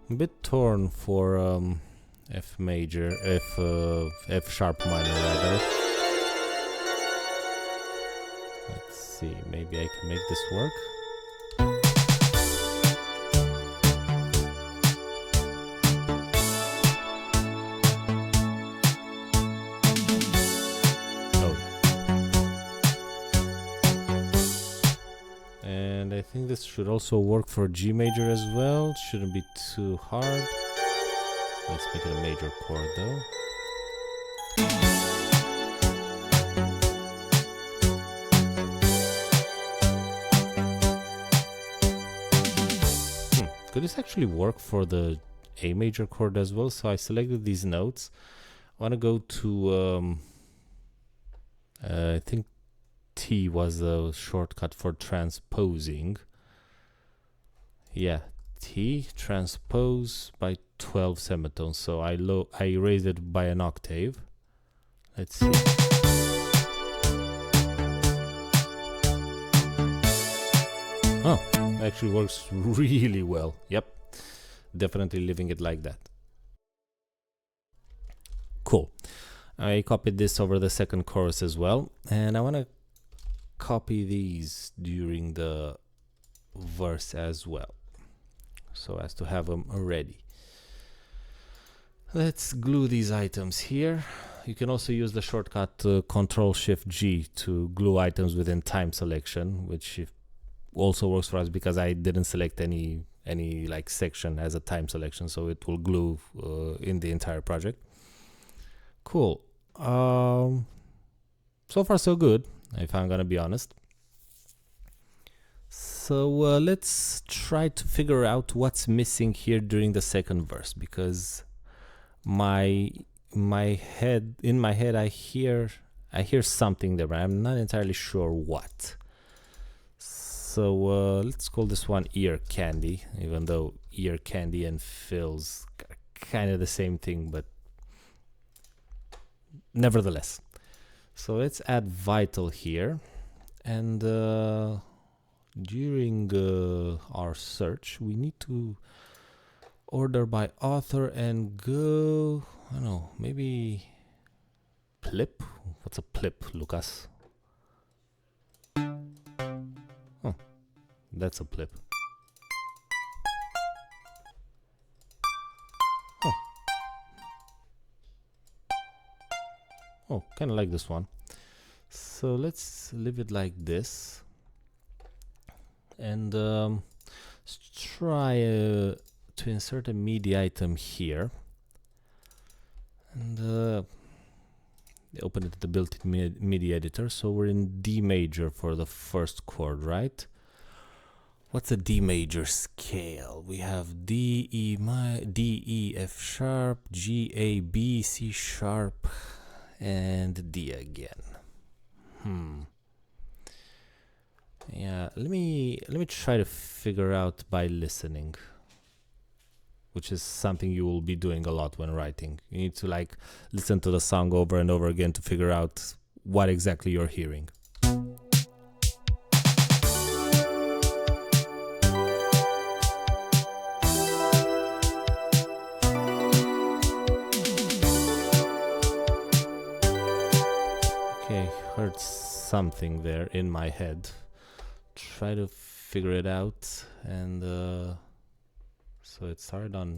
A bit torn for F major, F sharp minor rather. Let's see, maybe I can make this work. And I think this should also work for G major as well. Shouldn't be too hard. Let's make it a major chord though. Could this actually work for the A major chord as well? So I selected these notes. I want to go to I think T was the shortcut for transposing. Yeah, T, transpose by 12 semitones. So I raised it by an octave. Let's see. Oh, actually works really well. Yep, definitely leaving it like that. Cool. I copied this over the second chorus as well, and I want to copy these during the verse as well, so as to have them ready. Let's glue these items here. You can also use the shortcut Ctrl-Shift-G to glue items within time selection, which also works for us because I didn't select any like section as a time selection, so it will glue in the entire project. Cool. So far so good, if I'm gonna be honest. So let's try to figure out what's missing here during the second verse, because in my head I hear something there, but I'm not entirely sure what. So let's call this one ear candy, even though ear candy and fills kind of the same thing, but nevertheless. So let's add vital here, and during our search we need to order by author and go, I don't know, maybe plip. What's a plip, Lucas? Oh, that's a plip. Oh, kind of like this one. So let's leave it like this, and let's try to insert a MIDI item here, and open it to the built-in MIDI editor. So we're in D major for the first chord, right? What's a D major scale? We have D, E, F sharp, G, A, B, C sharp, and D again. Yeah, let me try to figure out by listening, which is something you will be doing a lot when writing. You need to like listen to the song over and over again to figure out what exactly you're hearing. something there in my head. Try to figure it out, and so it started on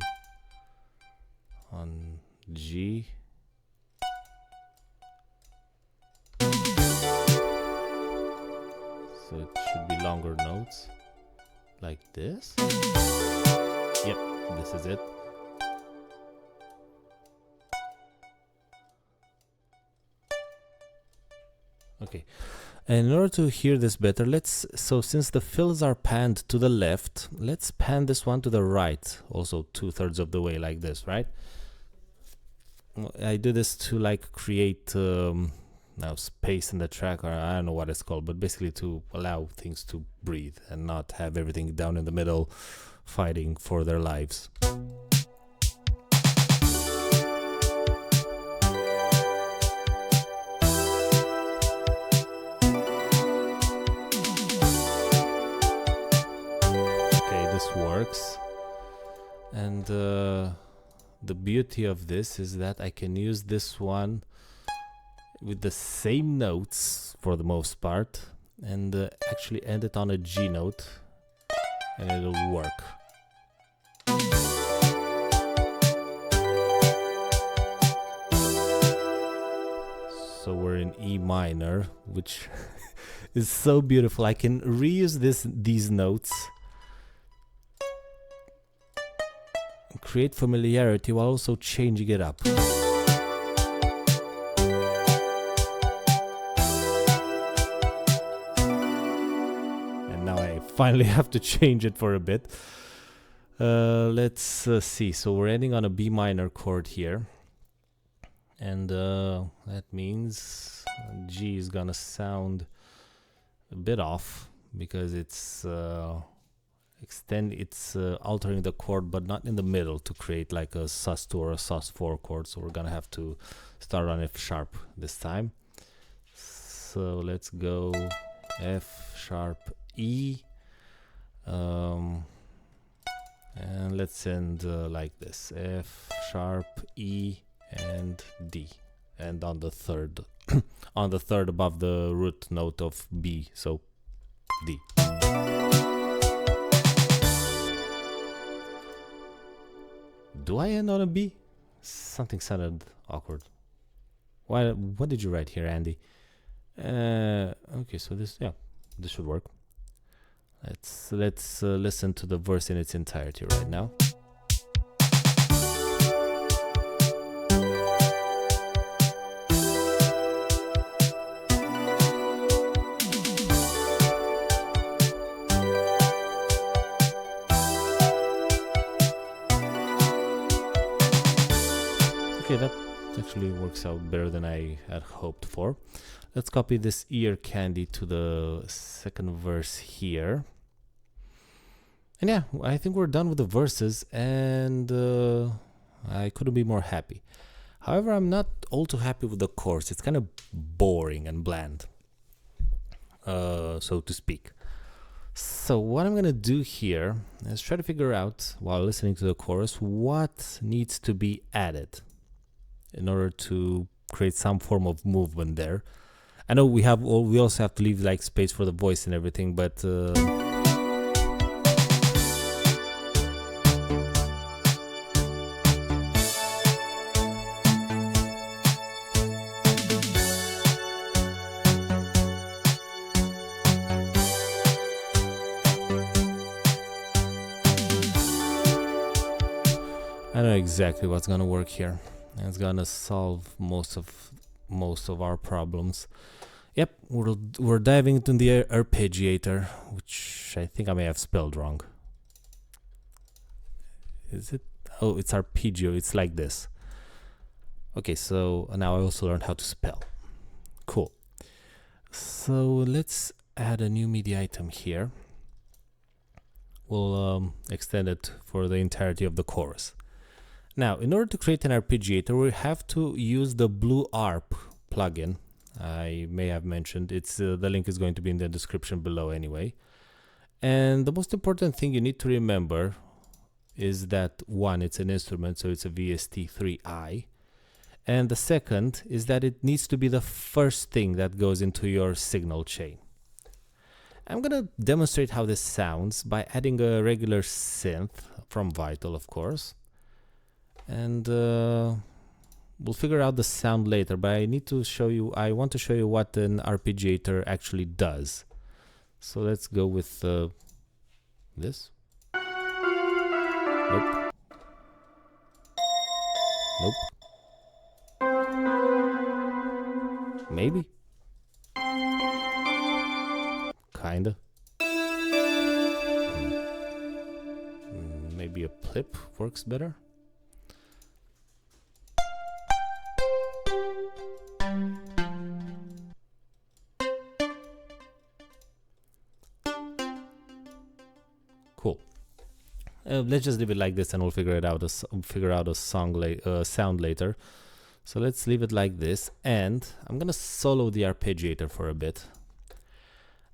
G. So it should be longer notes, like this. Yep, this is it. Okay, and in order to hear this better, so since the fills are panned to the left, let's pan this one to the right, also 2/3 of the way, like this, right? I do this to like create now space in the track, or I don't know what it's called, but basically to allow things to breathe and not have everything down in the middle fighting for their lives. Works, and the beauty of this is that I can use this one with the same notes for the most part, and actually end it on a G note, and it'll work. So we're in E minor, which is so beautiful. I can reuse these notes, create familiarity while also changing it up. And now I finally have to change it for a bit. Let's see. So we're ending on a B minor chord here. And that means G is gonna sound a bit off because it's altering the chord, but not in the middle, to create like a sus2 or a sus4 chord. So we're gonna have to start on F sharp this time. So let's go F sharp E, and let's end like this: F sharp E and D, and on the third on the third above the root note of B, so D. Do I end on a B? Something sounded awkward. What did you write here, Andy? Okay, so this should work. Let's listen to the verse in its entirety right now. Okay, that actually works out better than I had hoped for. Let's copy this ear candy to the second verse here. And yeah, I think we're done with the verses, and I couldn't be more happy. However, I'm not all too happy with the chorus. It's kind of boring and bland, so to speak. So what I'm gonna do here is try to figure out, while listening to the chorus, what needs to be added in order to create some form of movement there. I know we also have to leave like space for the voice and everything, but I know exactly what's gonna work here. It's gonna solve most of our problems. Yep, we're diving into the arpeggiator, which I think I may have spelled wrong. Is it? Oh, it's arpeggio. It's like this. Okay, so now I also learned how to spell. Cool. So let's add a new MIDI item here. We'll extend it for the entirety of the chorus. Now, in order to create an arpeggiator, we have to use the Blue Arp plugin. I may have mentioned it's the link is going to be in the description below anyway. And the most important thing you need to remember is that one, it's an instrument, so it's a VST3i, And the second is that it needs to be the first thing that goes into your signal chain. I'm gonna demonstrate how this sounds by adding a regular synth from Vital, of course. And we'll figure out the sound later, but I want to show you what an arpeggiator actually does. So let's go with this. Nope. Nope. Maybe. Kinda. Maybe a plip works better. Cool. Let's just leave it like this, and we'll figure out a sound later. So let's leave it like this, and I'm gonna solo the arpeggiator for a bit.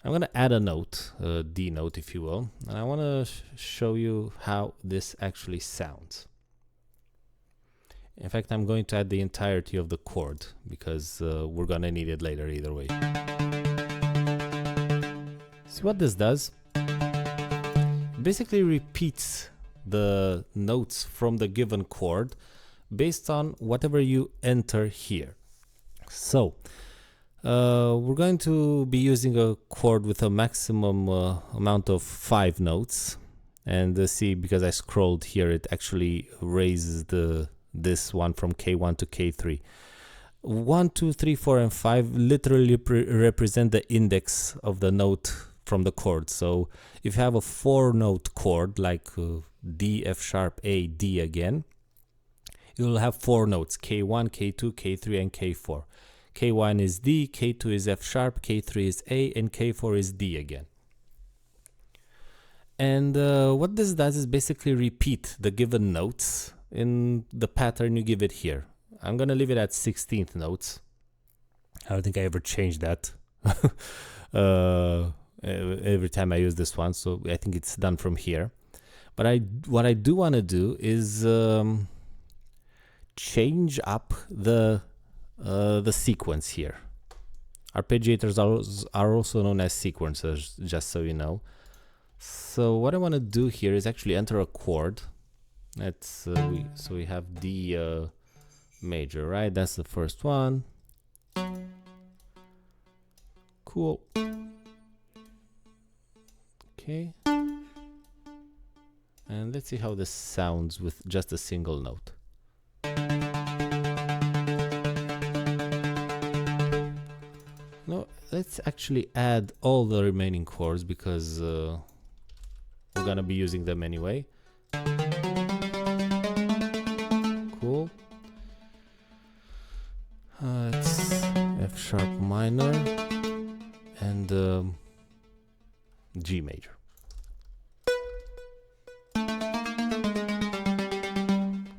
I'm gonna add a note, a D note if you will, and I want to show you how this actually sounds. In fact, I'm going to add the entirety of the chord because we're gonna need it later either way. See what this does? It basically repeats the notes from the given chord based on whatever you enter here. So we're going to be using a chord with a maximum amount of 5 notes, and see, because I scrolled here, it actually raises this one from K1 to K3. 1, 2, 3, 4, and 5 literally represent the index of the note from the chord. So if you have a 4-note chord like D, F sharp, A, D again, you'll have 4 notes: K1, K2, K3, and K4. K1 is D, K2 is F sharp, K3 is A, and K4 is D again. And what this does is basically repeat the given notes in the pattern you give it here. I'm gonna leave it at 16th notes. I don't think I ever changed that every time I use this one, so I think it's done from here. But what I do want to do is change up the sequence here. Arpeggiators are also known as sequencers, just so you know. So what I want to do here is actually enter a chord. So we have D major, right? That's the first one. Cool. Okay. And let's see how this sounds with just a single note. No, let's actually add all the remaining chords because we're gonna be using them anyway. Cool. It's F sharp minor and G major.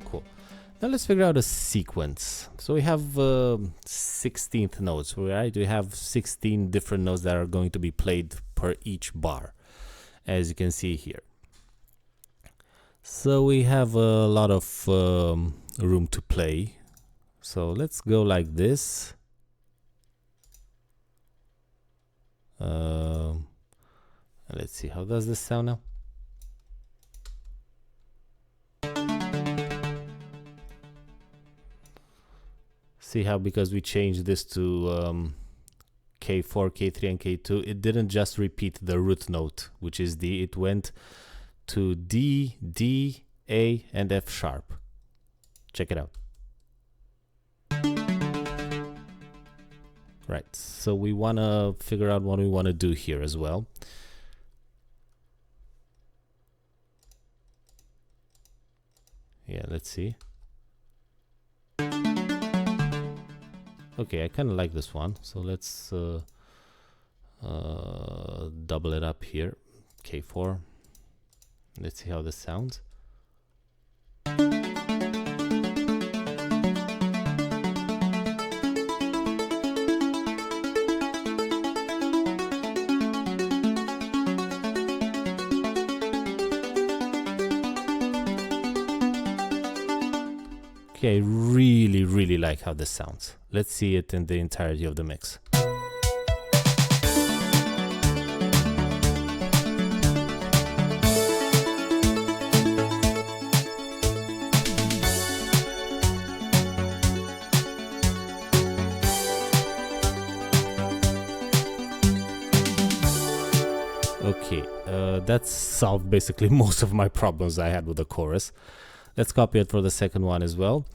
Cool. Now let's figure out a sequence. So we have 16th notes, right? We have 16 different notes that are going to be played per each bar, as you can see here. So we have a lot of room to play. So let's go like this. Let's see, how does this sound now? See how, because we changed this to K4, K3, and K2, it didn't just repeat the root note, which is D. It went to D, D, A, and F sharp. Check it out. Right, so we want to figure out what we want to do here as well. Yeah, let's see. Okay, I kind of like this one, so let's double it up here. K4. Let's see how this sounds. Okay, I really, really like how this sounds. Let's see it in the entirety of the mix. Okay, that solved basically most of my problems I had with the chorus. Let's copy it for the second one as well.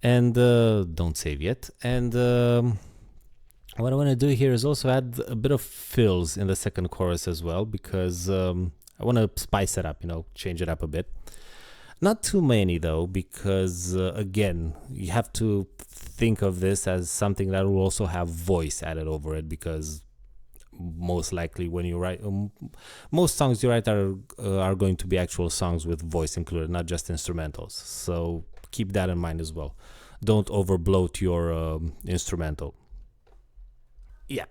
And don't save yet. And what I want to do here is also add a bit of fills in the second chorus as well, because I want to spice it up, change it up a bit. Not too many though, because again, you have to think of this as something that will also have voice added over it, because most likely when you write most songs you write are going to be actual songs with voice included, not just instrumentals, so keep that in mind as well. Don't overbloat your instrumental. Yeah,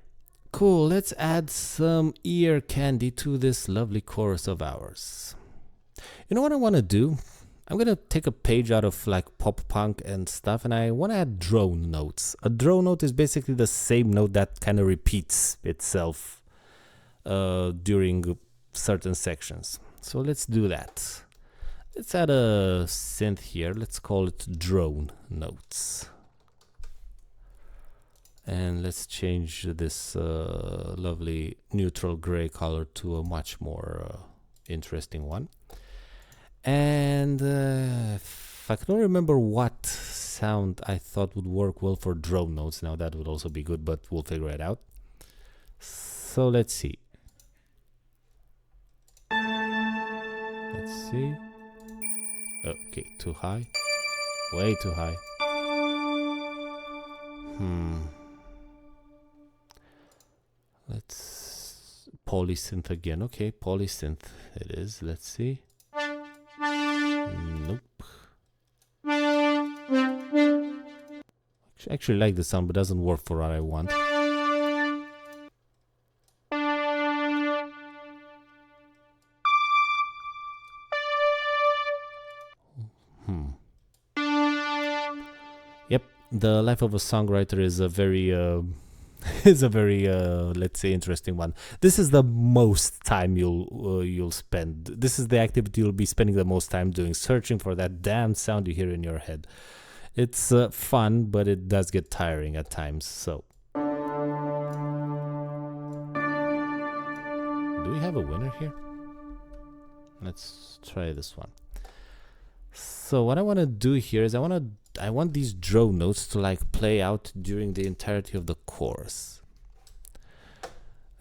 cool. Let's add some ear candy to this lovely chorus of ours. You know what I want to do? I'm gonna take a page out of like pop punk and stuff, and I want to add drone notes. A drone note is basically the same note that kind of repeats itself during certain sections. So let's do that. Let's add a synth here. Let's call it drone notes. And let's change this lovely neutral gray color to a much more interesting one. And if I can only remember what sound I thought would work well for drone notes, now that would also be good, but we'll figure it out. So let's see. Let's see. Okay, too high. Way too high. Let's polysynth again. Okay, polysynth it is. Let's see. Nope. I actually like the sound, but doesn't work for what I want. Yep, the life of a songwriter is a very let's say interesting one. This is the most time you'll spend. This is the activity you'll be spending the most time doing, searching for that damn sound you hear in your head. It's fun, but it does get tiring at times. So, do we have a winner here? Let's try this one. So what I want to do here is I want these drone notes to like play out during the entirety of the chorus.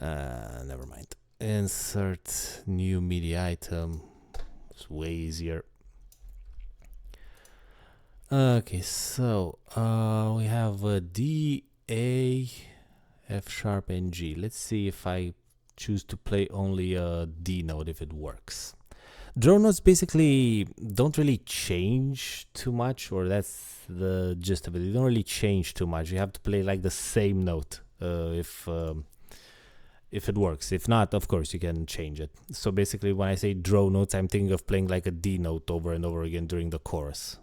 Never mind. Insert new media item. It's way easier. Okay, so we have a D, A, F sharp, and G. Let's see if I choose to play only a D note if it works. Drone notes basically don't really change too much, or that's the gist of it. They don't really change too much. You have to play like the same note if it works. If not, of course, you can change it. So basically, when I say drone notes, I'm thinking of playing like a D note over and over again during the chorus.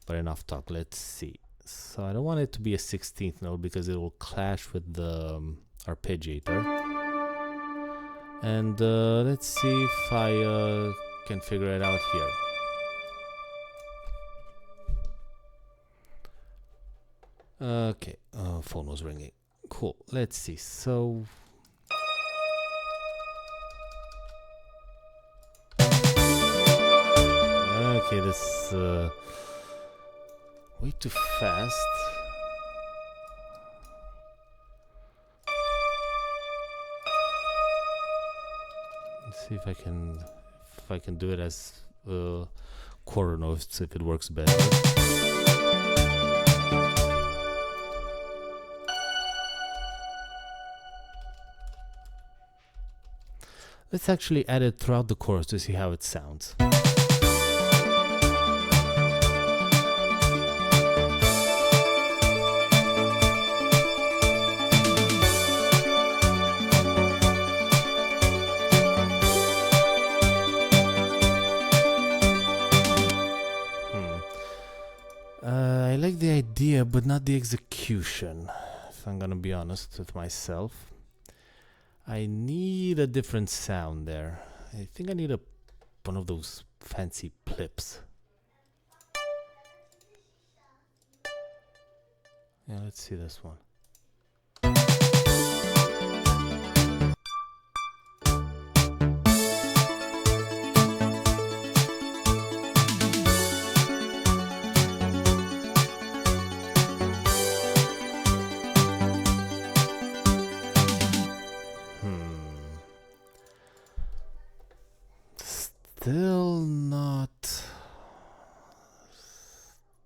But enough talk. Let's see. So I don't want it to be a 16th note because it will clash with the arpeggiator. And let's see if I can figure it out here. Okay, phone was ringing. Cool, let's see. So okay, this way too fast. Let's see if I can do it as quarter notes if it works better. Let's actually add it throughout the chorus to see how it sounds. idea, but not the execution. If I'm gonna be honest with myself, I need a different sound there. I think I need one of those fancy plips. Yeah, let's see this one.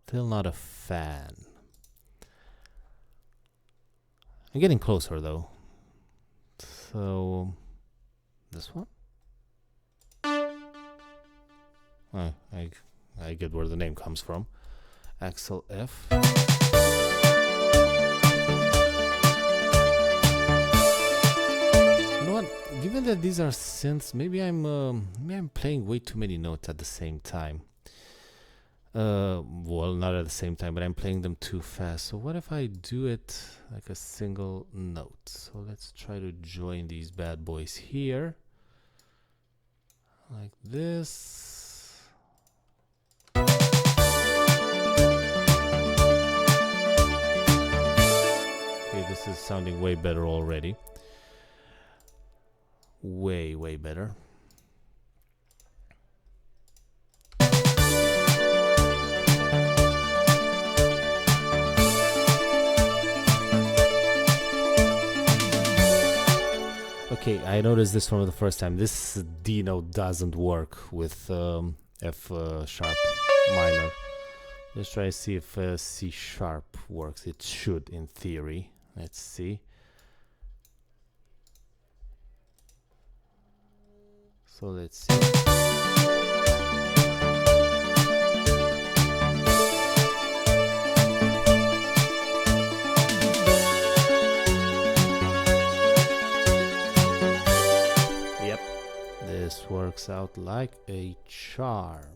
Still not a fan. I'm getting closer though. So this one? I get where the name comes from. Axel F. You know what? Given that these are synths, maybe I'm playing way too many notes at the same time. Well, not at the same time, but I'm playing them too fast. So what if I do it like a single note? So let's try to join these bad boys here. Like this. Okay, this is sounding way better already. Way better. Okay, I noticed this one for the first time. This D note doesn't work with F sharp minor. Let's try to see if C sharp works. It should, in theory. Let's see. So let's see. This works out like a charm.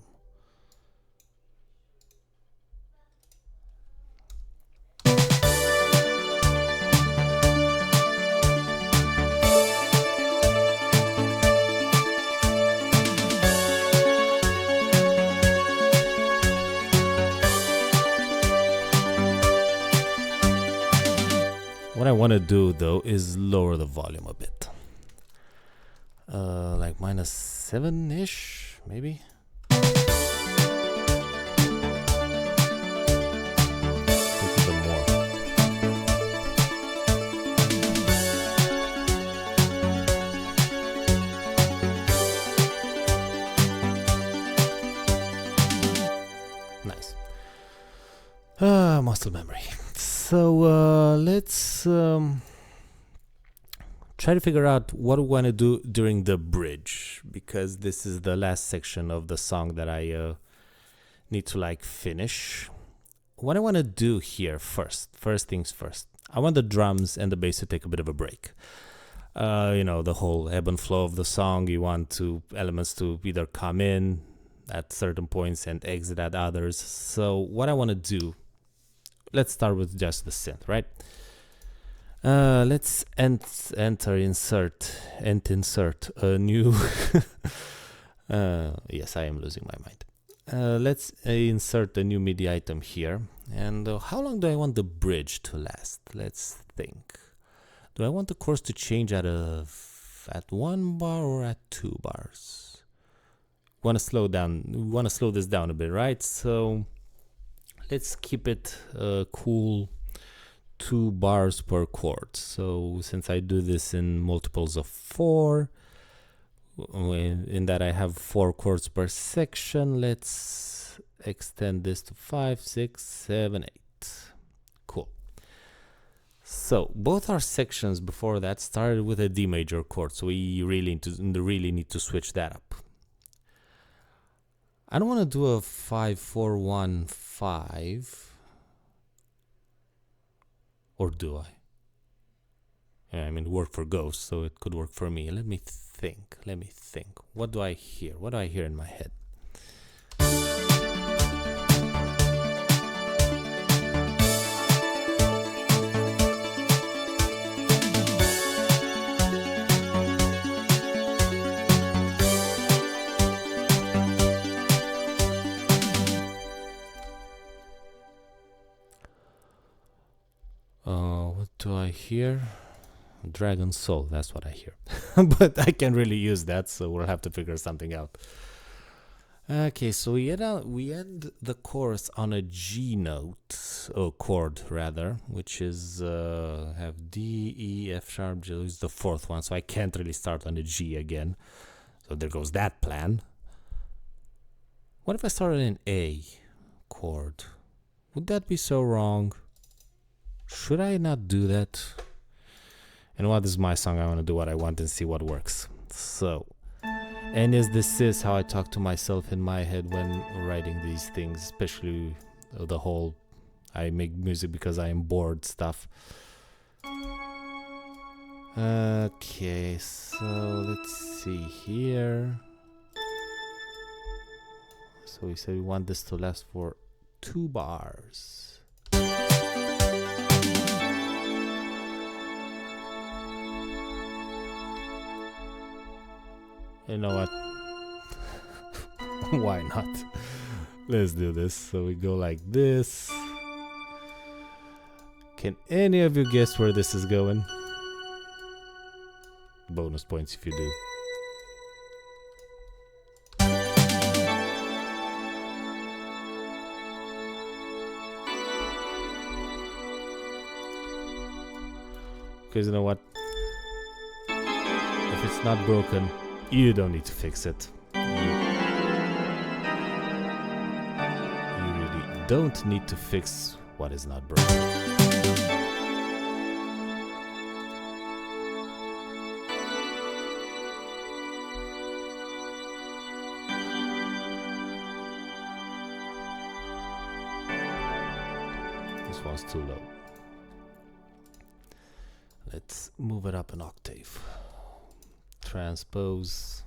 What I want to do though is lower the volume a bit. Like -7-ish, maybe. More. Nice. Muscle memory. So let's try to figure out what we want to do during the bridge, because this is the last section of the song that I need to like finish. What I want to do here first things first, I want the drums and the bass to take a bit of a break. You know, the whole ebb and flow of the song, you want elements to either come in at certain points and exit at others. So what I want to do, let's start with just the synth, right? Let's insert a new yes, I am losing my mind. Let's insert a new MIDI item here. And how long do I want the bridge to last? Let's think. Do I want the chorus to change at 1 bar or at 2 bars? Want to slow this down a bit, right? So let's keep it cool. 2 bars per chord. So since I do this in multiples of 4, in that I have 4 chords per section, let's extend this to 5, 6, 7, 8. Cool. So both our sections before that started with a D major chord, so we really need to switch that up. I don't want to do a 5, 4, 1, 5. Or do I? Yeah, I mean, it worked for Ghost, so it could work for me. Let me think. What do I hear? What do I hear in my head? do I hear? Dragon Soul, that's what I hear. But I can't really use that, so we'll have to figure something out. Okay, so we end the chorus on a G note, or chord rather, which is have D, E, F sharp, G is the fourth one, so I can't really start on a G again. So there goes that plan. What if I started in A chord? Would that be so wrong? Should I not do that? And what is my song? I want to do what I want and see what works. So, and this is how I talk to myself in my head when writing these things, especially the whole I make music because I am bored stuff. Okay, so let's see here. So we said we want this to last for 2 bars. You know what? Why not? Let's do this. So we go like this. Can any of you guess where this is going? Bonus points if you do. Because you know what? If it's not broken, you don't need to fix it. You really don't need to fix what is not broken. This one's too low. Let's move it up an octave. Transpose.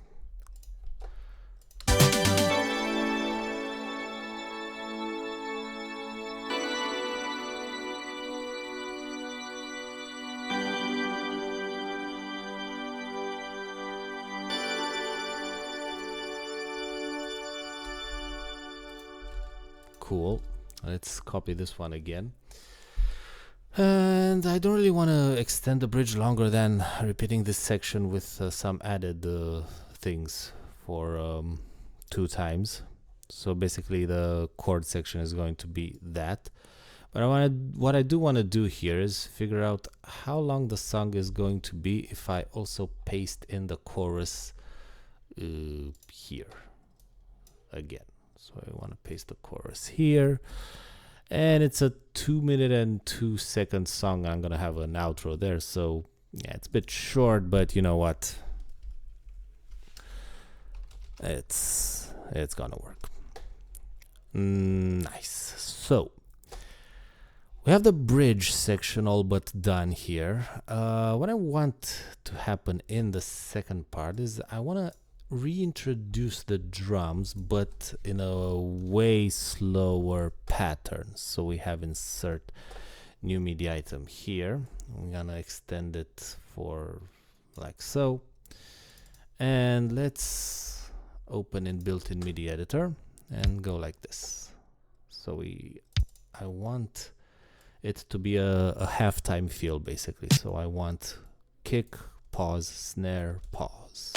Cool. Let's copy this one again. And I don't really want to extend the bridge longer than repeating this section with some added things for 2 times. So basically the chord section is going to be that. But what I do want to do here is figure out how long the song is going to be if I also paste in the chorus here again. So I want to paste the chorus here. And it's a 2-minute and 2-second song. I'm gonna have an outro there, so yeah, it's a bit short, but you know what? It's gonna work. Nice. So we have the bridge section all but done here. What I want to happen in the second part is I want to reintroduce the drums, but in a way slower pattern. So we have insert new MIDI item here. We're gonna extend it for like so, and let's open in built-in MIDI editor and go like this. So I want it to be a halftime feel basically. So I want kick, pause, snare, pause.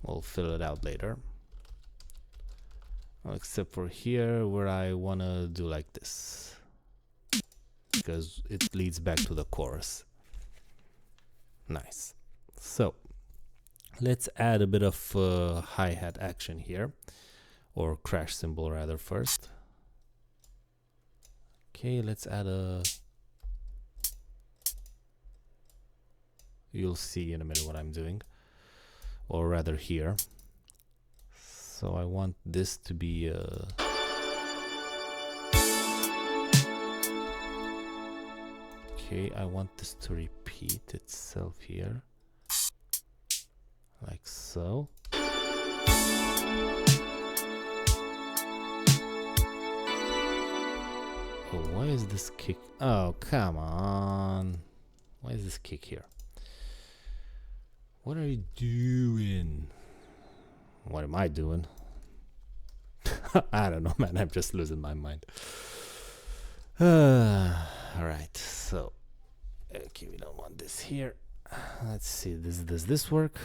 We'll fill it out later. Except for here where I want to do like this, because it leads back to the chorus. Nice. So let's add a bit of hi-hat action here, or crash cymbal rather first. Okay, let's add a... You'll see in a minute what I'm doing. Or rather here. So I want this to be okay, I want this to repeat itself here. Like so. Oh, why is this kick? Oh, come on. Why is this kick here? What are you doing? What am I doing? I don't know, man. I'm just losing my mind. Alright, so Okay, we don't want this here. Let's see, does this work?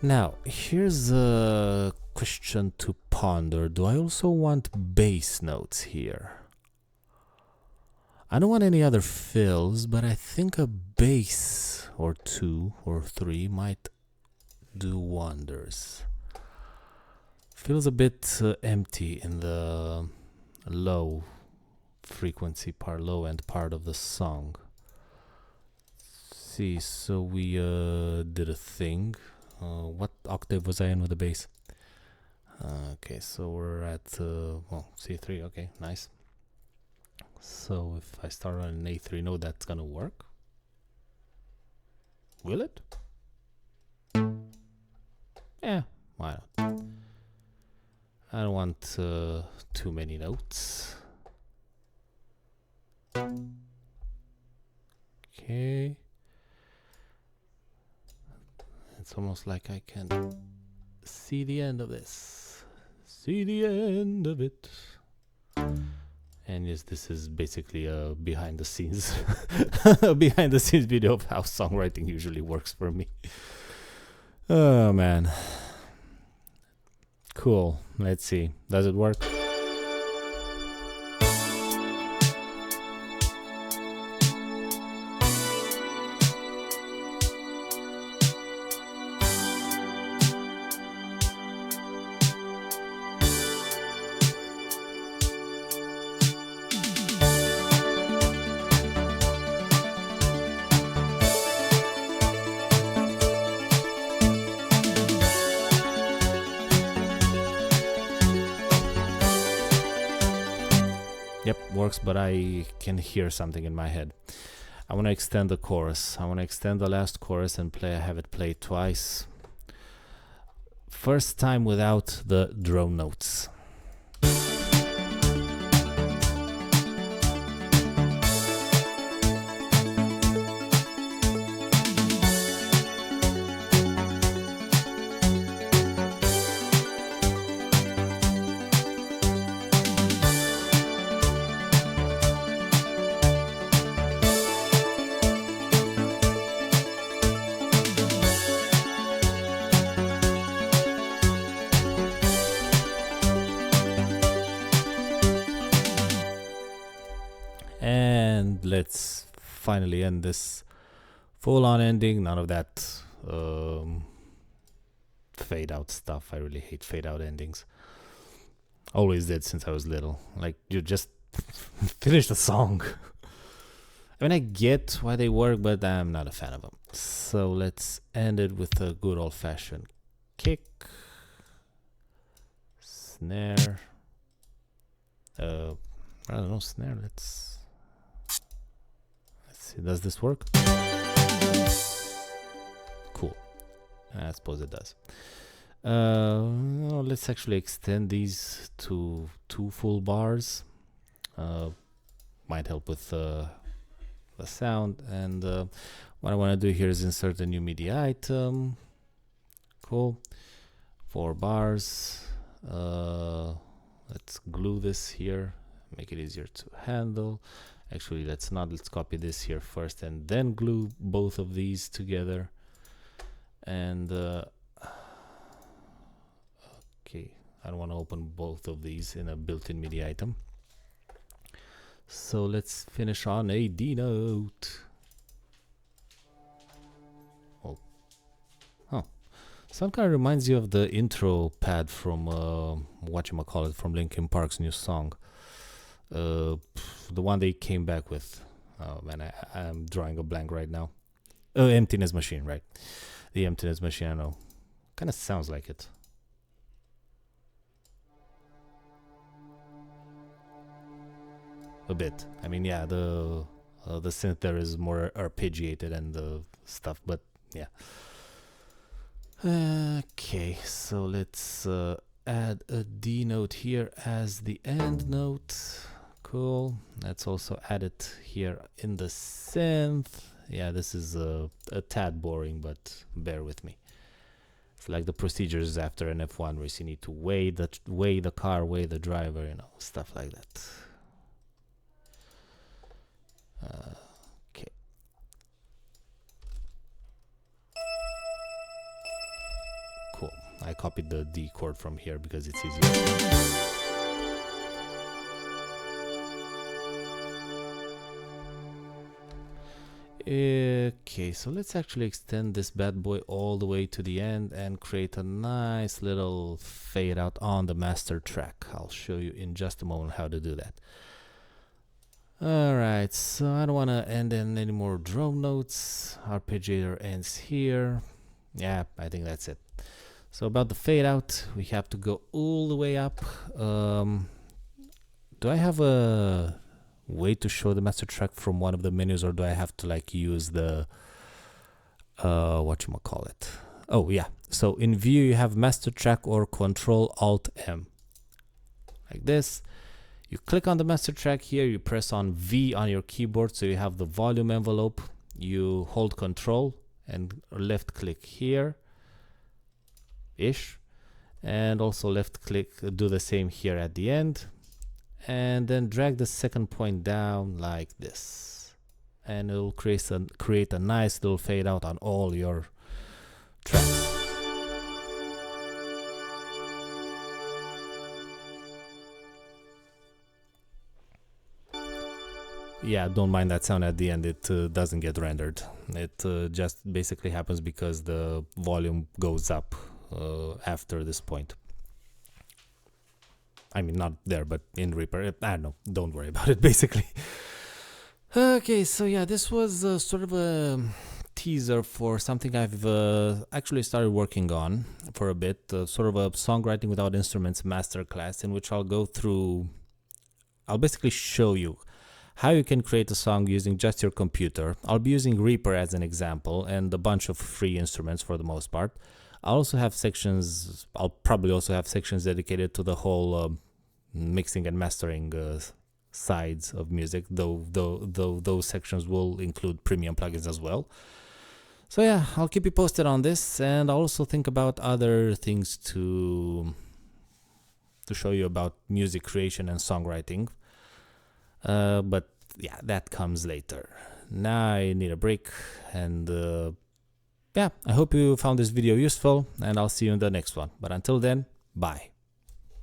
Now, here's a question to ponder. Do I also want bass notes here? I don't want any other fills, but I think a bass or 2 or 3 might do wonders. Feels a bit empty in the low frequency part, low end part of the song. See, so we did a thing. What octave was I in with the bass? Okay, so we're at C3. Okay, nice. So if I start on an A3 note, that's gonna work. Will it? Yeah, why not? I don't want too many notes. Okay. It's almost like I can see the end of this. See the end of it. And yes, this is basically a behind the scenes video of how songwriting usually works for me. Oh man. Cool. Let's see. Does it work? Yep, works, but I can hear something in my head. I want to extend the chorus. I want to extend the last chorus and have it play twice. First time without the drone notes. And let's finally end this full-on ending. None of that fade-out stuff. I really hate fade-out endings. Always did since I was little. Like, you just finish the song. I mean, I get why they work, but I'm not a fan of them. So let's end it with a good old-fashioned kick, snare. I don't know, snare. Let's see. Does this work? Cool. I suppose it does. No, let's actually extend these to 2 full bars. Might help with the sound. And what I want to do here is insert a new media item. Cool. 4 bars. Let's glue this here, make it easier to handle. Actually, let's copy this here first and then glue both of these together. And okay, I don't want to open both of these in a built-in MIDI item. So let's finish on a D note. Oh, huh. Sound kind of reminds you of the intro pad from whatchamacallit, from Linkin Park's new song. The one they came back with. Oh man, I'm drawing a blank right now. Emptiness Machine, right? The Emptiness Machine, I know. Kind of sounds like it. A bit. I mean, yeah, the synth there is more arpeggiated and the stuff, but yeah. Okay, so let's add a D note here as the end note. Cool. Let's also add it here in the synth. Yeah, this is a tad boring, but bear with me. It's like the procedures after an F1 race. You need to weigh the car, weigh the driver, you know, stuff like that. Okay. Cool. I copied the D chord from here because it's easier. Okay, so let's actually extend this bad boy all the way to the end and create a nice little fade out on the master track. I'll show you in just a moment how to do that. Alright, so I don't want to end in any more drone notes. Arpeggiator ends here. Yeah, I think that's it. So about the fade out, we have to go all the way up. Do I have a way to show the master track from one of the menus, or do I have to like use the whatchamacallit? Oh yeah, so in view you have master track or Control Alt M like this. You click on the master track here, you press on V on your keyboard, so you have the volume envelope. You hold Control and left click here ish, and also left click, do the same here at the end, and then drag the second point down like this, and it will create a nice little fade out on all your tracks. Yeah, don't mind that sound at the end. It doesn't get rendered. It just basically happens because the volume goes up after this point. I mean, not there, but in Reaper. I don't know. Don't worry about it, basically. Okay, so yeah, this was sort of a teaser for something I've actually started working on for a bit. Sort of a Songwriting Without Instruments masterclass, in which I'll basically show you how you can create a song using just your computer. I'll be using Reaper as an example and a bunch of free instruments for the most part. I'll probably also have sections dedicated to the whole mixing and mastering sides of music, though those sections will include premium plugins as well. So yeah, I'll keep you posted on this, and I'll also think about other things to show you about music creation and songwriting. But yeah, that comes later. Now I need a break, and yeah, I hope you found this video useful, and I'll see you in the next one. But until then, bye.